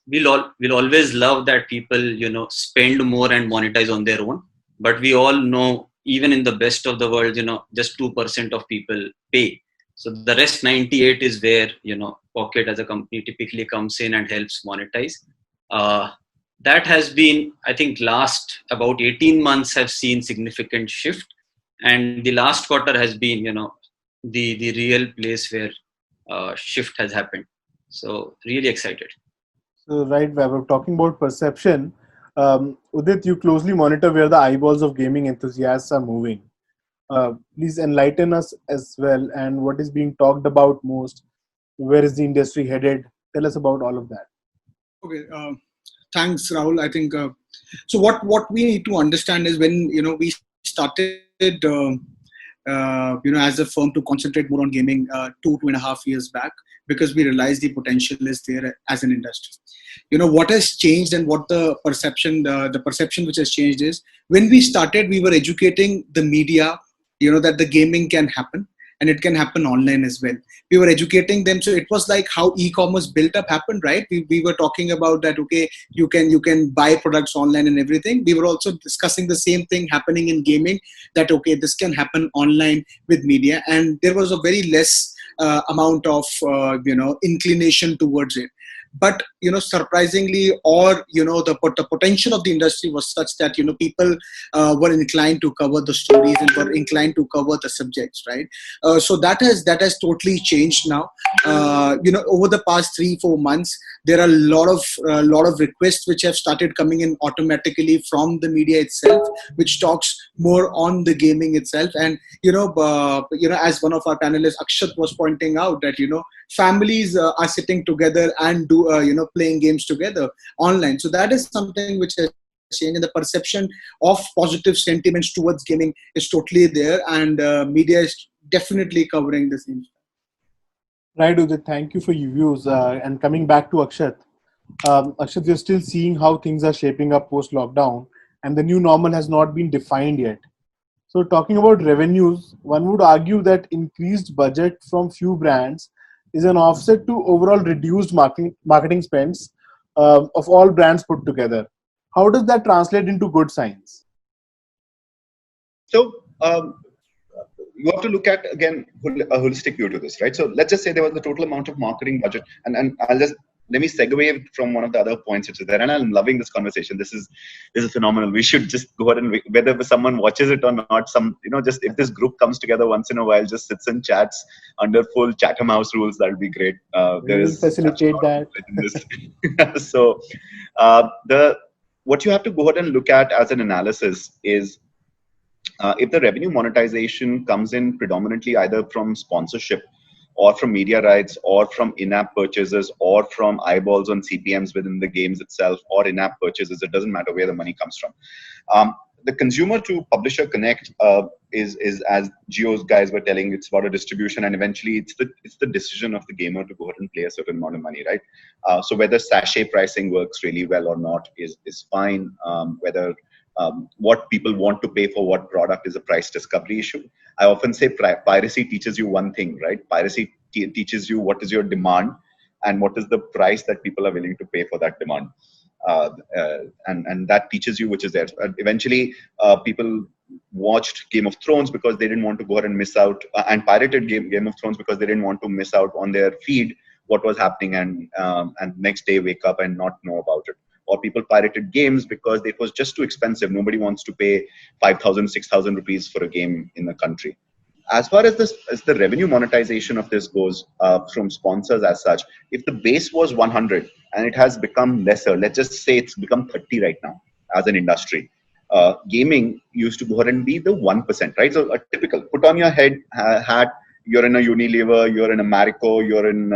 We'll always love that people spend more and monetize on their own, but we all know even in the best of the world just 2% of people pay. So the rest 98 is where, Pocket as a company typically comes in and helps monetize. That has been, I think, last about 18 months have seen significant shift, and the last quarter has been, the real place where shift has happened. So really excited. So, right, Vaibhav, talking about perception, Udit, you closely monitor where the eyeballs of gaming enthusiasts are moving. Please enlighten us as well, and what is being talked about most. Where is the industry headed? Tell us about all of that. Okay, thanks, Rahul. I think so. What we need to understand is when we started, as a firm to concentrate more on gaming 2.5 years back, because we realized the potential is there as an industry. What has changed and what the perception which has changed is when we started, we were educating the media, that the gaming can happen and it can happen online as well. We were educating them, so it was like how e-commerce built up happened, right? We were talking about that. Okay, you can buy products online and everything. We were also discussing the same thing happening in gaming, that okay, this can happen online with media, and there was a very less amount of inclination towards it. But surprisingly, or the potential of the industry was such that people were inclined to cover the stories and were inclined to cover the subjects, right? So that has totally changed now. Over the past 3-4 months, there are a lot of requests which have started coming in automatically from the media itself, which talks more on the gaming itself. And as one of our panelists, Akshat, was pointing out that families are sitting together and do playing games together online. So that is something which has changed, and the perception of positive sentiments towards gaming is totally there, and media is definitely covering the same. Right, Udit, thank you for your views. And coming back to Akshat, Akshat, we're still seeing how things are shaping up post lockdown, and the new normal has not been defined yet. So, talking about revenues, one would argue that increased budget from few brands is an offset to overall reduced marketing spends of all brands put together. How does that translate into good signs? So you have to look at, again, a holistic view to this, right? So let's just say there was the total amount of marketing budget, and let me segue from one of the other points which is there, and I'm loving this conversation. This is phenomenal. We should just go ahead and, whether someone watches it or not, just if this group comes together once in a while, just sits and chats under full Chatham House rules, that would be great. We will facilitate that. So what you have to go ahead and look at as an analysis is, if the revenue monetization comes in predominantly either from sponsorship or from media rights or from in-app purchases or from eyeballs on CPMs within the games itself or in-app purchases, it doesn't matter where the money comes from. The consumer to publisher connect is, as Geo's guys were telling, it's about a distribution, and eventually it's the decision of the gamer to go ahead and play a certain amount of money, right? So whether sachet pricing works really well or not is fine. Whether what people want to pay for what product is a price discovery issue. I often say piracy teaches you one thing, right? Piracy teaches you what is your demand and what is the price that people are willing to pay for that demand. And that teaches you which is there. Eventually, people watched Game of Thrones because they didn't want to go ahead and miss out, and pirated Game of Thrones because they didn't want to miss out on their feed what was happening, and next day wake up and not know about it. Or people pirated games because it was just too expensive. Nobody wants to pay 5,000, 6,000 rupees for a game in the country. As far as the revenue monetization of this goes, from sponsors as such, if the base was 100 and it has become lesser, let's just say it's become 30 right now as an industry. Gaming used to go ahead and be the 1%, right? So a typical, put on your head hat, you're in a Unilever, you're in a Marico, you're in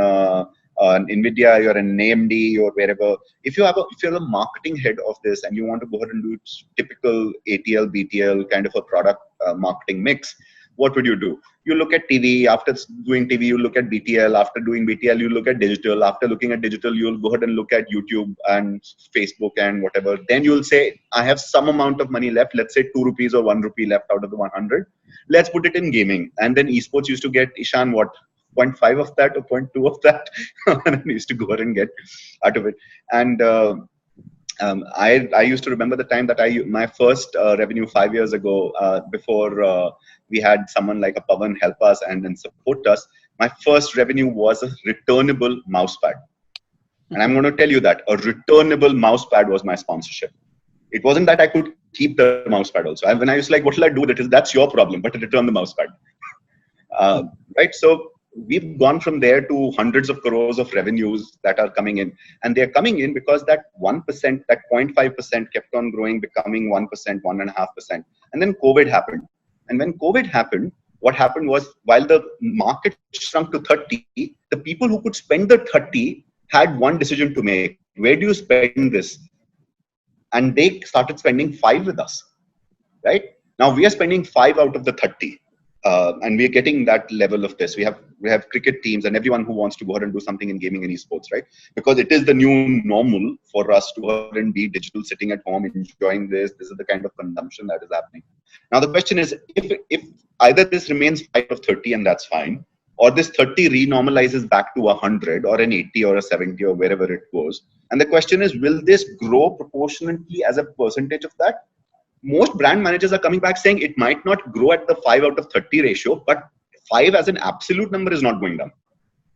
Nvidia, you're in AMD, or wherever. If you're a marketing head of this and you want to go ahead and do typical ATL, BTL kind of a product marketing mix, what would you do? You look at TV. After doing TV, you look at BTL. After doing BTL, you look at digital. After looking at digital, you'll go ahead and look at YouTube and Facebook and whatever. Then you'll say, I have some amount of money left. Let's say 2 rupees or 1 rupee left out of the 100. Let's put it in gaming. And then esports used to get, Ishan, what, 0.5 of that or 0.2 of that? And I used to go ahead and get out of it. And I used to remember the time that my first revenue 5 years ago, before we had someone like a Pavan help us and support us. My first revenue was a returnable mouse pad. And I'm going to tell you that a returnable mouse pad was my sponsorship. It wasn't that I could keep the mouse pad also. When I was like, what will I do with it? That's your problem, but return the mouse pad. Right? So we've gone from there to hundreds of crores of revenues that are coming in. And they're coming in because that 1%, that 0.5% kept on growing, becoming 1%, 1.5%. And then COVID happened. And when COVID happened, what happened was while the market shrunk to 30, the people who could spend the 30 had one decision to make. Where do you spend this? And they started spending 5 with us, right? Now we are spending 5 out of the 30. And we're getting that level of this. We have cricket teams and everyone who wants to go ahead and do something in gaming and esports, right? Because it is the new normal for us to go ahead and be digital, sitting at home, enjoying this. This is the kind of consumption that is happening. Now the question is, if either this remains 5 of 30 and that's fine, or this 30 renormalizes back to 100 or an 80 or a 70 or wherever it goes. And the question is, will this grow proportionately as a percentage of that? Most brand managers are coming back saying it might not grow at the 5 out of 30 ratio, but 5 as an absolute number is not going down.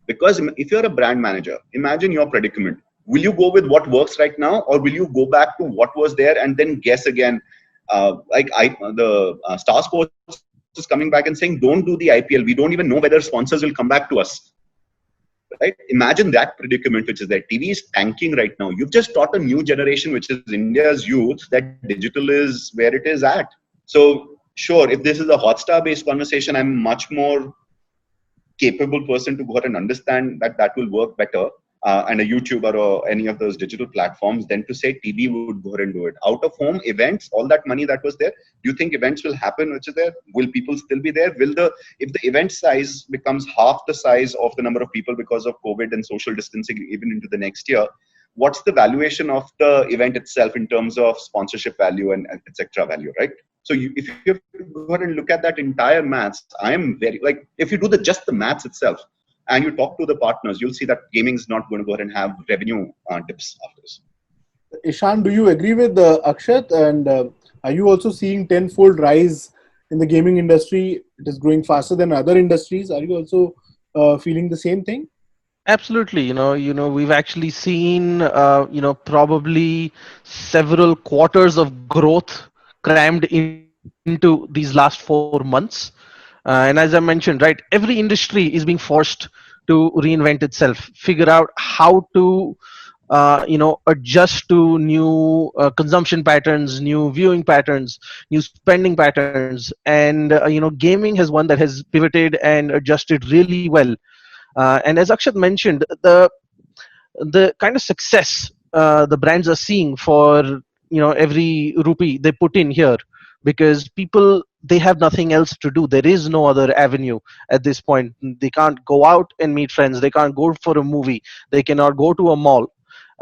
Because if you're a brand manager, imagine your predicament. Will you go with what works right now, or will you go back to what was there and then guess again? Star Sports is coming back and saying, don't do the IPL. We don't even know whether sponsors will come back to us. Right? Imagine that predicament, which is that TV is tanking right now. You've just taught a new generation, which is India's youth, that digital is where it is at. So sure, if this is a Hotstar based conversation, I'm much more capable person to go ahead and understand that will work better. And a YouTuber or any of those digital platforms than to say TV would go ahead and do it. Out of home events, all that money that was there, do you think events will happen, which is there? Will people still be there? If the event size becomes half the size of the number of people because of COVID and social distancing even into the next year, what's the valuation of the event itself in terms of sponsorship value and etc. value, right? So if you go ahead and look at that entire maths, I am very, like, if you do just the maths itself, and you talk to the partners, you'll see that gaming is not going to go ahead and have revenue dips after this. Ishan, do you agree with Akshat? And are you also seeing tenfold rise in the gaming industry? It is growing faster than other industries. Are you also feeling the same thing? Absolutely. We've actually seen, probably several quarters of growth crammed into these last 4 months. And as I mentioned, right, every industry is being forced to reinvent itself, figure out how to, adjust to new consumption patterns, new viewing patterns, new spending patterns. And, gaming has one that has pivoted and adjusted really well. And as Akshat mentioned, the kind of success the brands are seeing for every rupee they put in here, because people, they have nothing else to do. There is no other avenue at this point. They can't go out and meet friends. They can't go for a movie. They cannot go to a mall.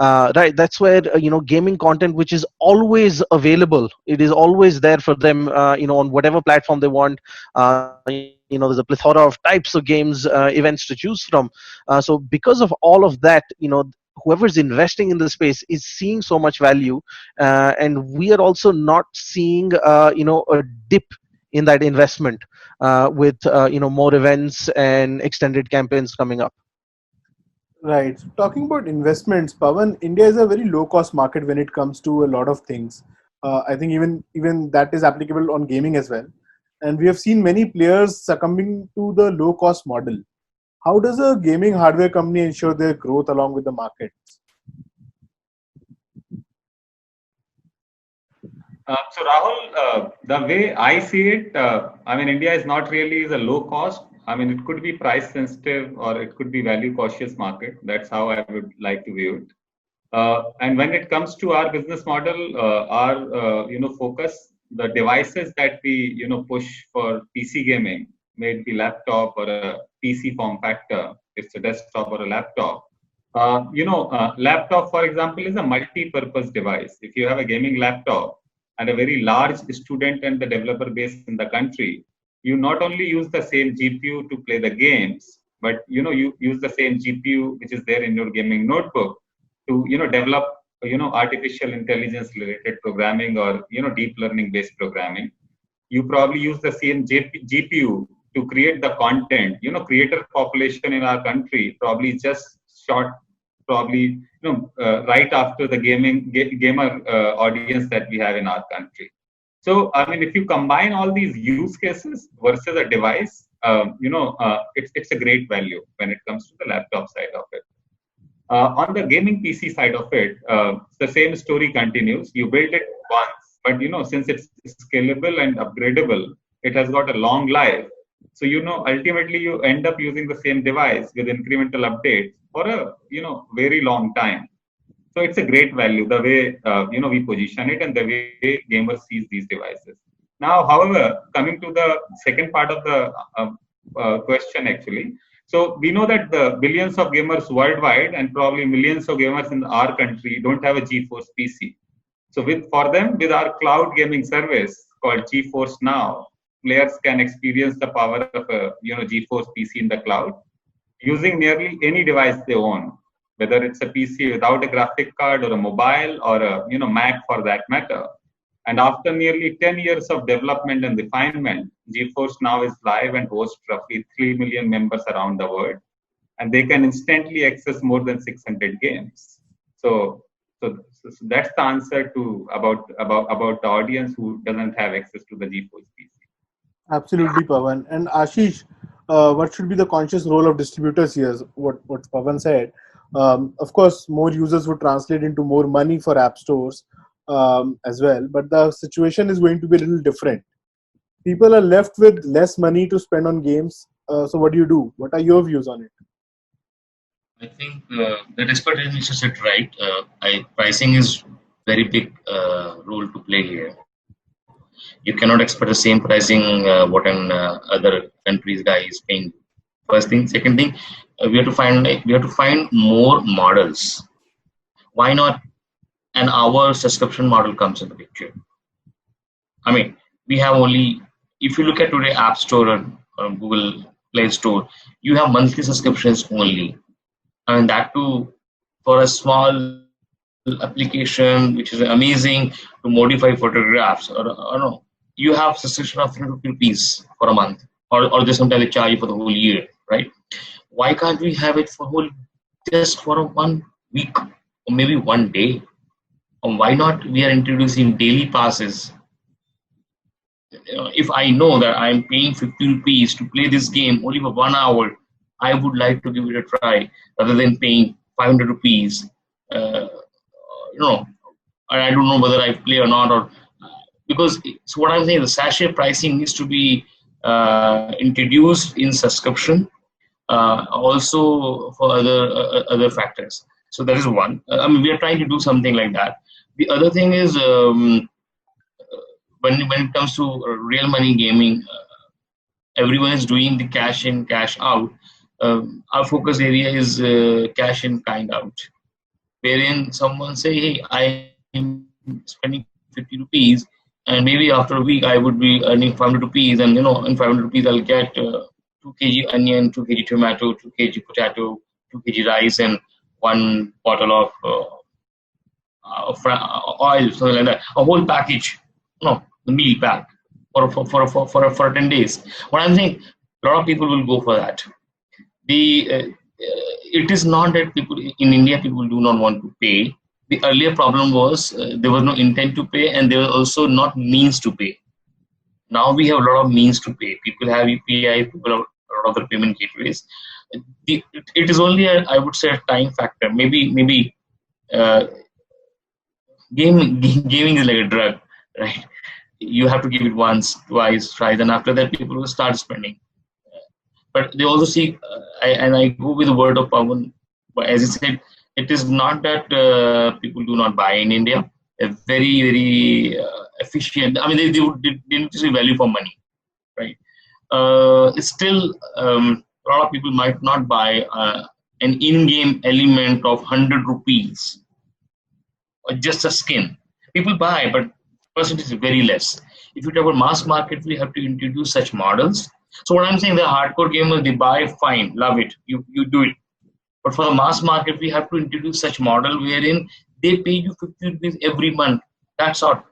Right, that's where gaming content, which is always available, it is always there for them, on whatever platform they want. There's a plethora of types of games, events to choose from. So because of all of that, whoever's investing in the space is seeing so much value, and we are also not seeing a dip in that investment, with more events and extended campaigns coming up. Right. So talking about investments, Pawan, India is a very low-cost market when it comes to a lot of things. I think even that is applicable on gaming as well. And we have seen many players succumbing to the low-cost model. How does a gaming hardware company ensure their growth along with the market? So Rahul, the way I see it, India is not really a low cost. It could be price sensitive or it could be value cautious market. That's how I would like to view it. And when it comes to our business model, our focus, the devices that we push for PC gaming, may it be laptop or a PC form factor, it's a desktop or a laptop. Laptop, for example, is a multi-purpose device. If you have a gaming laptop and a very large student and the developer base in the country, you not only use the same GPU to play the games, but you use the same GPU which is there in your gaming notebook to develop artificial intelligence related programming or deep learning based programming. You probably use the same GPU to create the content. Creator population in our country probably just shot probably right after the gamer audience that we have in our country. So I mean, if you combine all these use cases versus a device, it's a great value when it comes to the laptop side of it. On the gaming PC side of it, the same story continues. You build it once, but since it's scalable and upgradable, it has got a long life. So ultimately you end up using the same device with incremental updates for a very long time. So it's a great value the way we position it and the way gamers sees these devices. Now, however, coming to the second part of the question actually. So we know that the billions of gamers worldwide and probably millions of gamers in our country don't have a GeForce PC. So for them, with our cloud gaming service called GeForce Now, players can experience the power of a GeForce PC in the cloud using nearly any device they own, whether it's a PC without a graphic card or a mobile or a Mac for that matter. And after nearly 10 years of development and refinement, GeForce Now is live and hosts roughly 3 million members around the world, and they can instantly access more than 600 games. So that's the answer to about the audience who doesn't have access to the GeForce PC. Absolutely, Pawan. And Ashish, what should be the conscious role of distributors here? What Pawan said. Of course, more users would translate into more money for app stores as well, but the situation is going to be a little different. People are left with less money to spend on games. So what do? What are your views on it? I think the expert is said right. Pricing is very big role to play here. You cannot expect the same pricing what an other countries guy is paying. First thing, second thing, we have to find more models. Why not an hour subscription model comes in the picture? I mean, we have only, if you look at today App Store or Google Play Store, you have monthly subscriptions only, and that too for a small application which is amazing to modify photographs or no, you have subscription of 350 rupees for a month, or they sometimes charge you for the whole year, right? Why can't we have it for whole just for 1 week or maybe 1 day? Or why not we are introducing daily passes? If I know that I'm paying 50 rupees to play this game only for 1 hour, I would like to give it a try rather than paying 500 rupees. I don't know whether I play or not, or because so what I'm saying, the sachet pricing needs to be introduced in subscription, also for other factors. So that is one. I mean, we are trying to do something like that. The other thing is when it comes to real money gaming, everyone is doing the cash in, cash out. Our focus area is cash in, kind out, wherein someone say, hey, I'm spending 50 rupees, and maybe after a week I would be earning 500 rupees, and in 500 rupees I'll get 2 kg onion, 2 kg tomato, 2 kg potato, 2 kg rice, and 1 bottle of oil, something like that. A whole package, the meal pack for 10 days. What I'm saying, a lot of people will go for that. It is not that people in India people do not want to pay. The earlier problem was there was no intent to pay, and there was also not means to pay. Now we have a lot of means to pay. People have UPI, people have a lot of the payment gateways. It is only I would say a time factor. Maybe gaming is like a drug, right? You have to give it once, twice, thrice, and after that people will start spending. But they also see, and I go with the word of Pawan, as I said, it is not that people do not buy in India. They're very, very efficient. I mean, they need to see value for money, right? It's still, a lot of people might not buy an in-game element of 100 rupees or just a skin. People buy, but percentage is very less. If you talk about mass market, we have to introduce such models. So what I'm saying, the hardcore gamers, they buy, fine, love it, you do it. But for the mass market, we have to introduce such model wherein they pay you 50 rupees every month. That's all.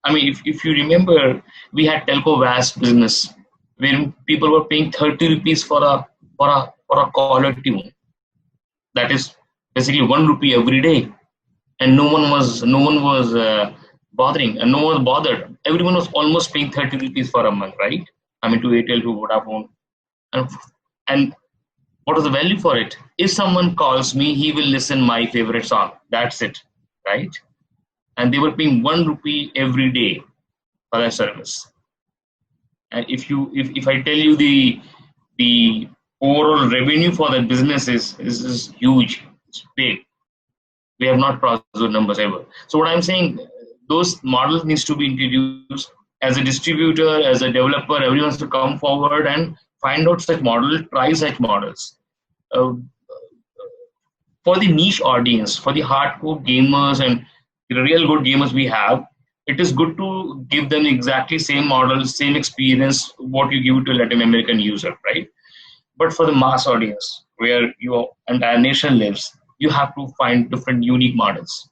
I mean, if you remember, we had telco VAS business where people were paying 30 rupees for a caller tune. That is basically 1 rupee every day, and no one was bothering, and no one was bothered. Everyone was almost paying 30 rupees for a month, right? I mean, to Airtel, to Vodafone, and and what is the value for it? If someone calls me, he will listen my favorite song. That's it, right? And they were paying 1 rupee every day for that service. And if I tell you the overall revenue for that business is huge, it's big. We have not crossed those numbers ever. So what I'm saying, those models needs to be introduced. As a distributor, as a developer, everyone has to come forward and find out such model, try such models. Uh, for the niche audience, for the hardcore gamers and the real good gamers we have, it is good to give them exactly same model, same experience what you give to a Latin American user, right? But for the mass audience, where your entire nation lives, you have to find different unique models.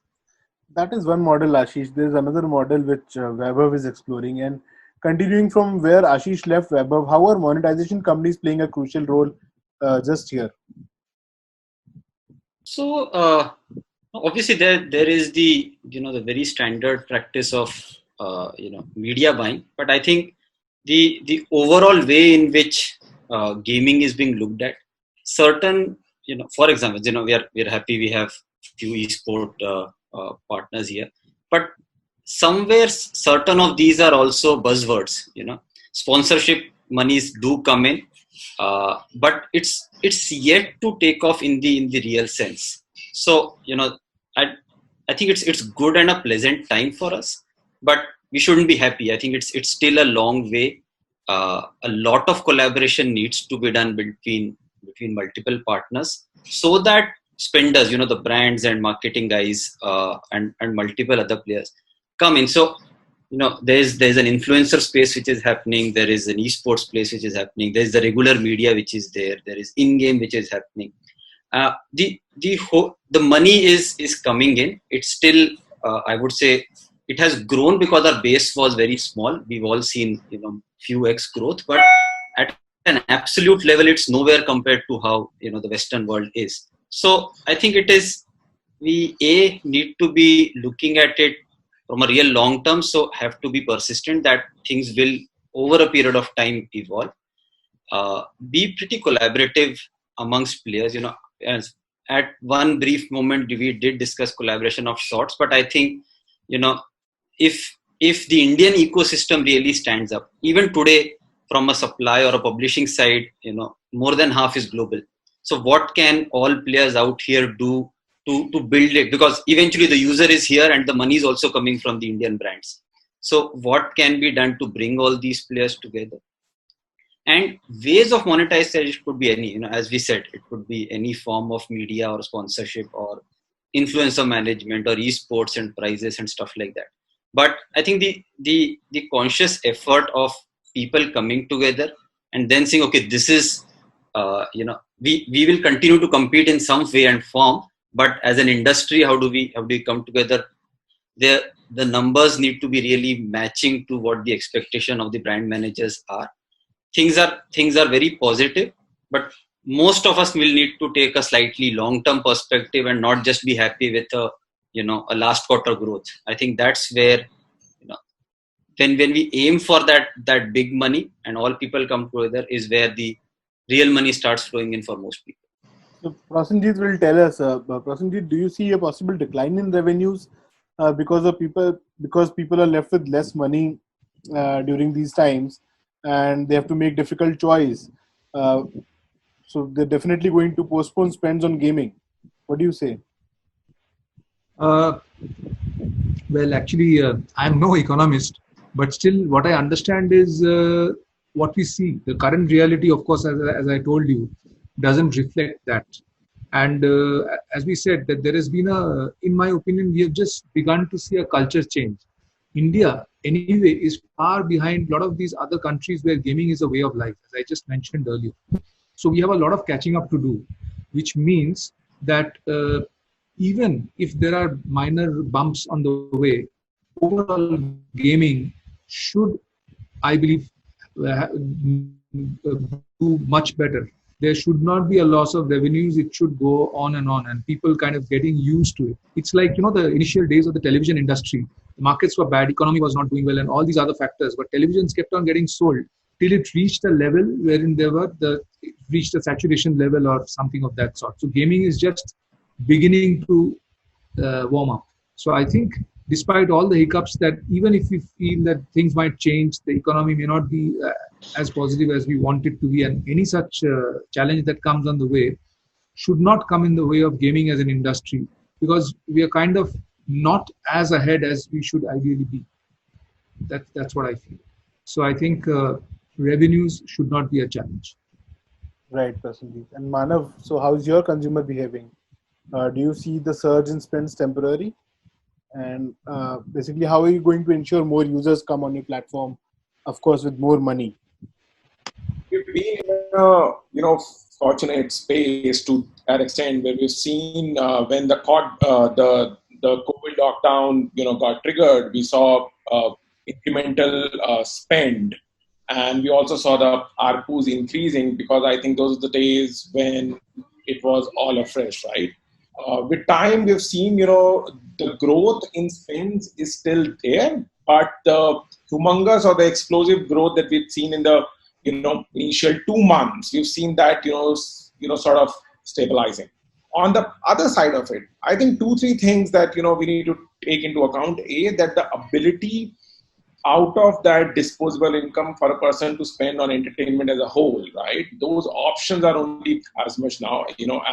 That is one model, Ashish. There's another model which Vaibhav is exploring. And continuing from where Ashish left, Vaibhav, how are monetization companies playing a crucial role just here? So obviously there is the the very standard practice of media buying, but I think the overall way in which gaming is being looked at, certain for example, we are happy we have few esport partners here, but somewhere certain of these are also buzzwords. Sponsorship monies do come in, but it's yet to take off in the real sense. So I I think it's good and a pleasant time for us, but we shouldn't be happy. I think it's still a long way. A lot of collaboration needs to be done between multiple partners, so that spenders, the brands and marketing guys, and multiple other players come in. So there's an influencer space which is happening, there is an esports place which is happening, there's the regular media which is there is in-game which is happening. The money is coming in. It's still, I would say, it has grown because our base was very small. We've all seen few x growth, but at an absolute level it's nowhere compared to how the Western world is. So I think it is, we need to be looking at it from a real long term, so have to be persistent that things will over a period of time evolve. Be pretty collaborative amongst players. As at one brief moment we did discuss collaboration of sorts, but I think if the Indian ecosystem really stands up, even today, from a supply or a publishing side, more than half is global. So what can all players out here do to build it? Because eventually the user is here and the money is also coming from the Indian brands. So what can be done to bring all these players together? And ways of monetization could be any, as we said, it could be any form of media or sponsorship or influencer management or esports and prizes and stuff like that. But I think the conscious effort of people coming together and then saying, okay, this is, we will continue to compete in some way and form, but as an industry, how do we come together? The numbers need to be really matching to what the expectation of the brand managers are. Things are very positive, but most of us will need to take a slightly long-term perspective and not just be happy with a last quarter growth. I think that's where when we aim for that big money and all people come together is where the real money starts flowing in for most people. So Prasenjit will tell us. Prasenjit, do you see a possible decline in revenues because people are left with less money during these times, and they have to make difficult choice? So they're definitely going to postpone spends on gaming. What do you say? Well, actually, I'm no economist, but still what I understand is what we see. The current reality, of course, as I told you, doesn't reflect that. And as we said, that there has been in my opinion, we have just begun to see a culture change. India, anyway, is far behind a lot of these other countries where gaming is a way of life, as I just mentioned earlier. So we have a lot of catching up to do, which means that even if there are minor bumps on the way, overall gaming should, I believe, do much better. There should not be a loss of revenues. It should go on, and people kind of getting used to it. It's like, the initial days of the television industry. The markets were bad, economy was not doing well, and all these other factors. But televisions kept on getting sold till it reached a level wherein it reached a saturation level or something of that sort. So gaming is just beginning to warm up. So I think, despite all the hiccups, that even if we feel that things might change, the economy may not be as positive as we want it to be, and any such challenge that comes on the way should not come in the way of gaming as an industry, because we are kind of not as ahead as we should ideally be. That's what I feel. So I think revenues should not be a challenge. Right, Prasandeep. And Manav, so how's your consumer behaving? Do you see the surge in spends temporary? And basically, how are you going to ensure more users come on your platform, of course, with more money? We've been in a fortunate space to that extent where we've seen when the COVID lockdown got triggered, we saw incremental spend, and we also saw the ARPUs increasing, because I think those are the days when it was all afresh, right? With time, we've seen the growth in spends is still there, but the humongous or the explosive growth that we've seen in the initial 2 months, you've seen that sort of stabilizing. On the other side of it, I think 2-3 things that we need to take into account. That the ability out of that disposable income for a person to spend on entertainment as a whole, right? Those options are only as much now.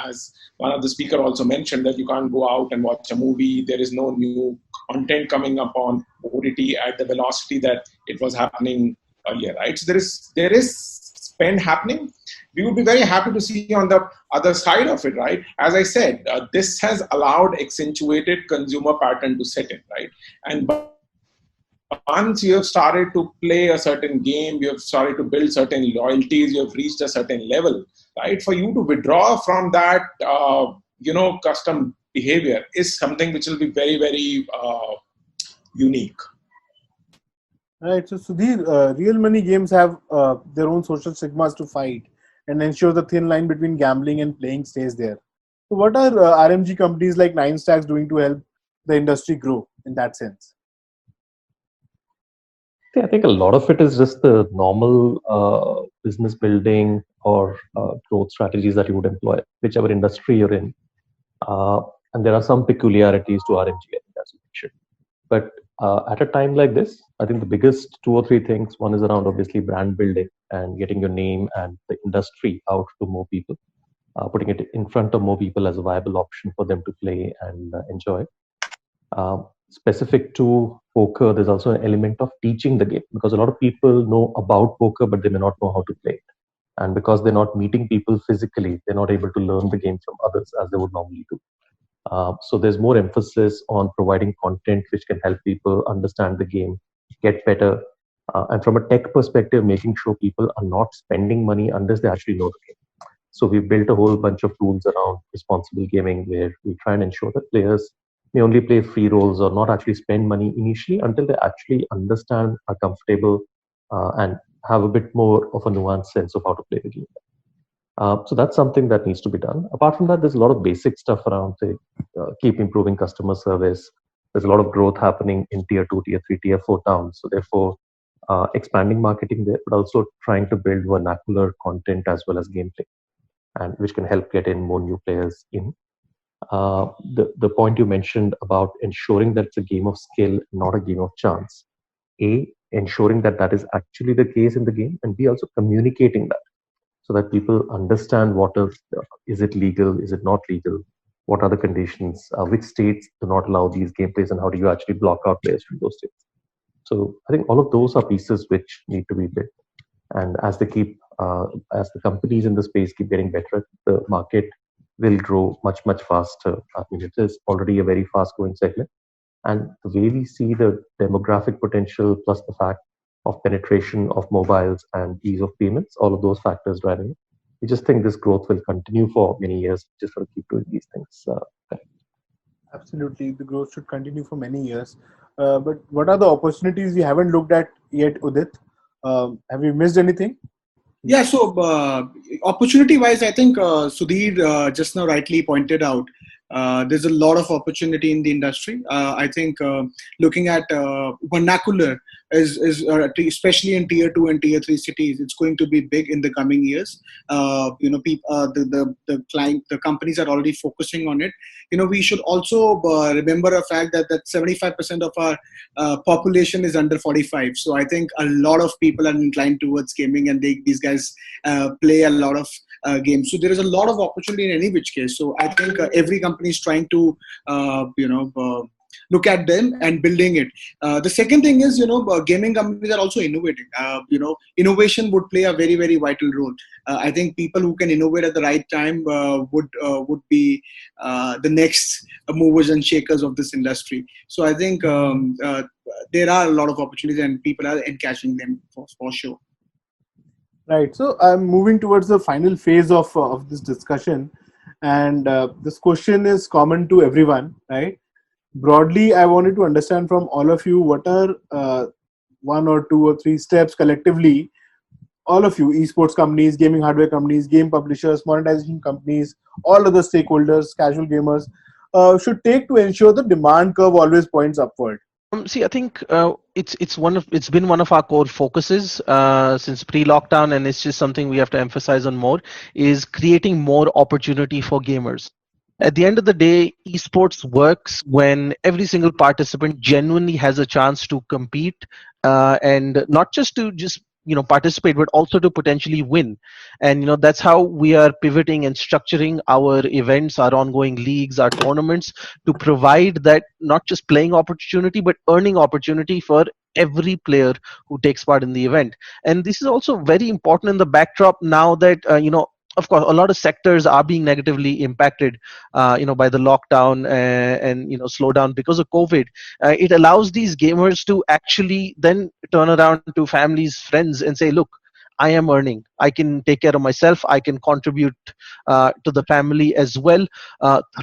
As one of the speaker also mentioned, that you can't go out and watch a movie. There is no new content coming up on OTT at the velocity that it was happening earlier, right? So there is spend happening. We would be very happy to see on the other side of it, right? As I said, this has allowed accentuated consumer pattern to set in, right? And once you have started to play a certain game, you have started to build certain loyalties, you have reached a certain level, right? For you to withdraw from that, custom behavior is something which will be very, very unique. Right. So, Sudhir, real money games have their own social stigmas to fight and ensure the thin line between gambling and playing stays there. So, what are RMG companies like Nine Stacks doing to help the industry grow in that sense? I think a lot of it is just the normal business building or growth strategies that you would employ, whichever industry you're in. And there are some peculiarities to RMG, I think, as you mentioned. But at a time like this, I think the biggest 2 or 3 things, one is around obviously brand building and getting your name and the industry out to more people, putting it in front of more people as a viable option for them to play and enjoy. Specific to poker, there's also an element of teaching the game, because a lot of people know about poker, but they may not know how to play it. And because they're not meeting people physically, they're not able to learn the game from others as they would normally do. So there's more emphasis on providing content which can help people understand the game, get better, and from a tech perspective, making sure people are not spending money unless they actually know the game. So we've built a whole bunch of tools around responsible gaming, where we try and ensure that players may only play free rolls or not actually spend money initially until they actually understand, are comfortable, and have a bit more of a nuanced sense of how to play the game. So that's something that needs to be done. Apart from that, there's a lot of basic stuff around, say, keep improving customer service. There's a lot of growth happening in tier 2, tier 3, tier 4 towns. So therefore, expanding marketing there, but also trying to build vernacular content as well as gameplay, and which can help get in more new players in. The point you mentioned about ensuring that it's a game of skill, not a game of chance. Ensuring that that is actually the case in the game, and B, also communicating that, so that people understand is it legal, is it not legal, what are the conditions, which states do not allow these gameplays, and how do you actually block out players from those states. So I think all of those are pieces which need to be built. And as the companies in the space keep getting better, the market will grow much, much faster. I mean, it is already a very fast growing segment. And the way we see the demographic potential plus the fact of penetration of mobiles and ease of payments, all of those factors driving it, we just think this growth will continue for many years. Just got to keep doing these things. Absolutely, the growth should continue for many years. But what are the opportunities we haven't looked at yet, Udit? Have you missed anything? Yeah, so opportunity-wise, I think Sudhir just now rightly pointed out there's a lot of opportunity in the industry. I think looking at vernacular especially in tier 2 and tier 3 cities, it's going to be big in the coming years. The companies are already focusing on it. We should also remember a fact that 75% of our population is under 45. So I think a lot of people are inclined towards gaming, and these guys play a lot of games. So there is a lot of opportunity in any which case. So I think every company is trying to, look at them and building it. The second thing is, gaming companies are also innovating. Innovation would play a very, very vital role. I think people who can innovate at the right time would be the next movers and shakers of this industry. So I think there are a lot of opportunities, and people are encashing them for sure. Right. So I'm moving towards the final phase of this discussion, and this question is common to everyone, right? Broadly, I wanted to understand from all of you what are one or two or three steps collectively, all of you, esports companies, gaming hardware companies, game publishers, monetization companies, all other stakeholders, casual gamers, should take to ensure the demand curve always points upward. See, I think it's been one of our core focuses since pre-lockdown, and it's just something we have to emphasize on more, is creating more opportunity for gamers. At the end of the day, esports works when every single participant genuinely has a chance to compete, and not just to participate, but also to potentially win. And that's how we are pivoting and structuring our events, our ongoing leagues, our tournaments, to provide that not just playing opportunity but earning opportunity for every player who takes part in the event. And this is also very important in the backdrop now that of course a lot of sectors are being negatively impacted by the lockdown and slowdown because of COVID. It allows these gamers to actually then turn around to families, friends, and say, look, I am earning, I can take care of myself, I can contribute to the family as well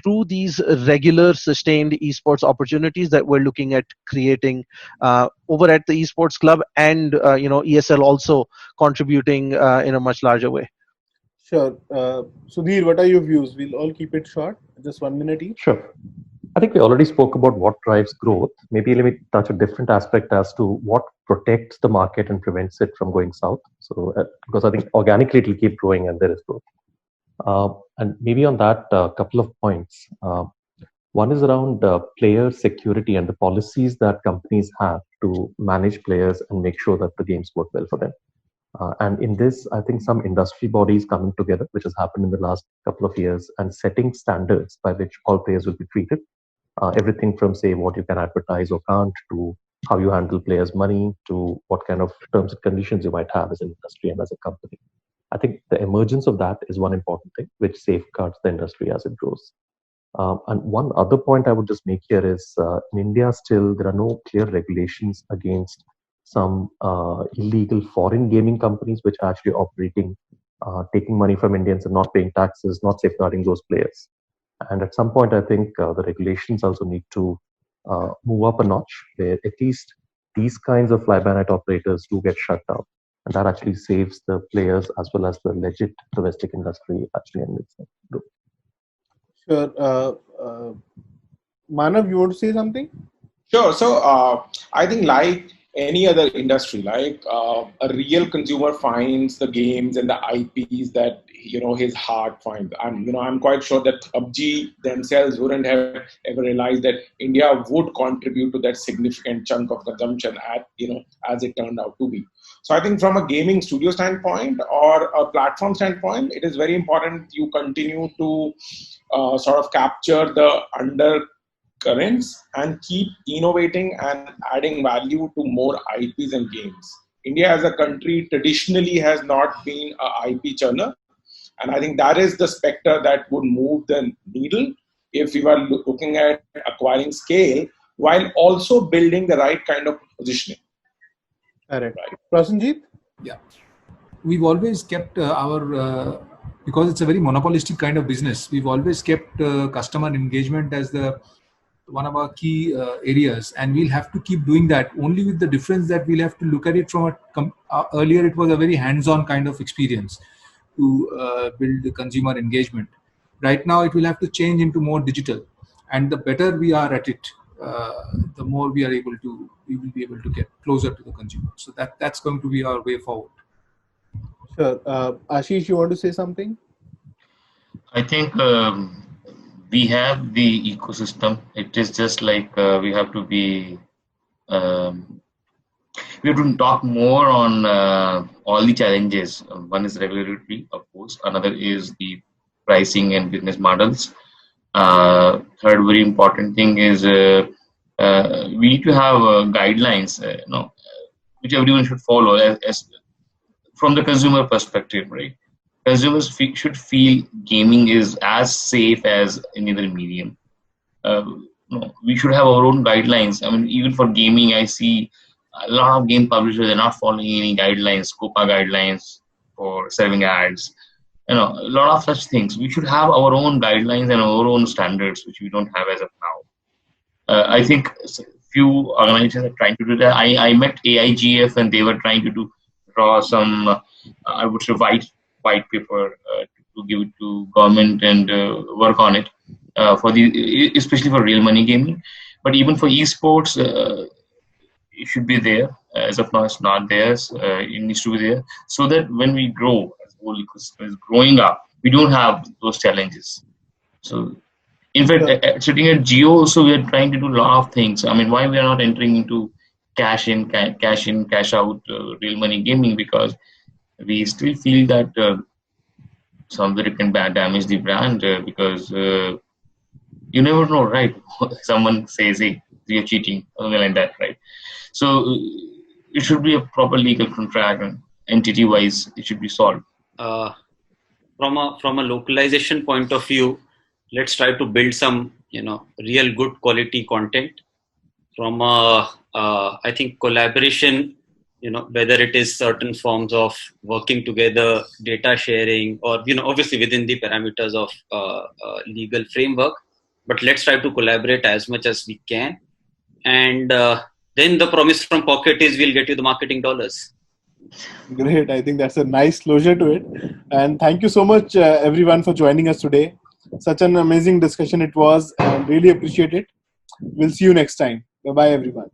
through these regular sustained esports opportunities that we're looking at creating over at the esports club, and ESL also contributing in a much larger way. Sure. Sudhir, what are your views? We'll all keep it short, just 1 minute each. Sure. I think we already spoke about what drives growth. Maybe let me touch a different aspect as to what protects the market and prevents it from going south. So, because I think organically it will keep growing and there is growth. And maybe on that, a couple of points. One is around player security and the policies that companies have to manage players and make sure that the games work well for them. And in this, I think some industry bodies coming together, which has happened in the last couple of years, and setting standards by which all players will be treated. Everything from, say, what you can advertise or can't, to how you handle players' money, to what kind of terms and conditions you might have as an industry and as a company. I think the emergence of that is one important thing, which safeguards the industry as it grows. And one other point I would just make here is in India, still, there are no clear regulations against some illegal foreign gaming companies which are actually operating, taking money from Indians and not paying taxes, not safeguarding those players. And at some point, I think the regulations also need to move up a notch, where at least these kinds of fly-by-night operators do get shut down. And that actually saves the players as well as the legit domestic industry actually in its group. Sure. Manav, you want to say something? Sure. So I think like any other industry, like a real consumer finds the games and the IPs that his heart finds. I'm quite sure that PUBG themselves wouldn't have ever realized that India would contribute to that significant chunk of consumption as it turned out to be. So I think from a gaming studio standpoint or a platform standpoint, it is very important you continue to sort of capture the undercurrents and keep innovating and adding value to more IPs and games. India as a country traditionally has not been a IP churner. And I think that is the specter that would move the needle if we were looking at acquiring scale while also building the right kind of positioning. Correct. Prasenjit? Yeah. We've always kept because it's a very monopolistic kind of business, we've always kept customer engagement as the key areas, and we'll have to keep doing that. Only with the difference that we'll have to look at it from earlier it was a very hands-on kind of experience to build consumer engagement. Right now, it will have to change into more digital, and the better we are at it, the more we will be able to get closer to the consumer. So that's going to be our way forward. Sure. Ashish, you want to say something? I think we have the ecosystem. It is just like we have to be. We have to talk more on all the challenges. One is regulatory, of course. Another is the pricing and business models. Third, very important thing is we need to have guidelines, which everyone should follow as from the consumer perspective, right? Consumers should feel gaming is as safe as any other medium. We should have our own guidelines. I mean, even for gaming, I see a lot of game publishers are not following any guidelines, COPA guidelines for serving ads. A lot of such things. We should have our own guidelines and our own standards, which we don't have as of now. I think few organizations are trying to do that. I met AIGF and they were trying to draw some, I would say, white paper to give it to government and work on it especially for real money gaming. But even for esports, it should be there. As of now, it's not there. It needs to be there so that when we grow, as the whole ecosystem is growing up, we don't have those challenges. So, in fact, sitting at Geo, also we are trying to do a lot of things. I mean, why we are not entering into cash in, cash out, real money gaming? Because we still feel that somewhere it can damage the brand because you never know, right? Someone says, "Hey, you're cheating," something like that, right? So it should be a proper legal contract, and entity-wise, it should be solved. From a localization point of view, let's try to build some real good quality content. From I think collaboration, whether it is certain forms of working together, data sharing, or obviously within the parameters of legal framework. But let's try to collaborate as much as we can, and then the promise from Pocket is we'll get you the marketing dollars. Great. I think that's a nice closure to it. And thank you so much, everyone, for joining us today. Such an amazing discussion it was, and really appreciate it. We'll see you next time. Bye-bye, everyone.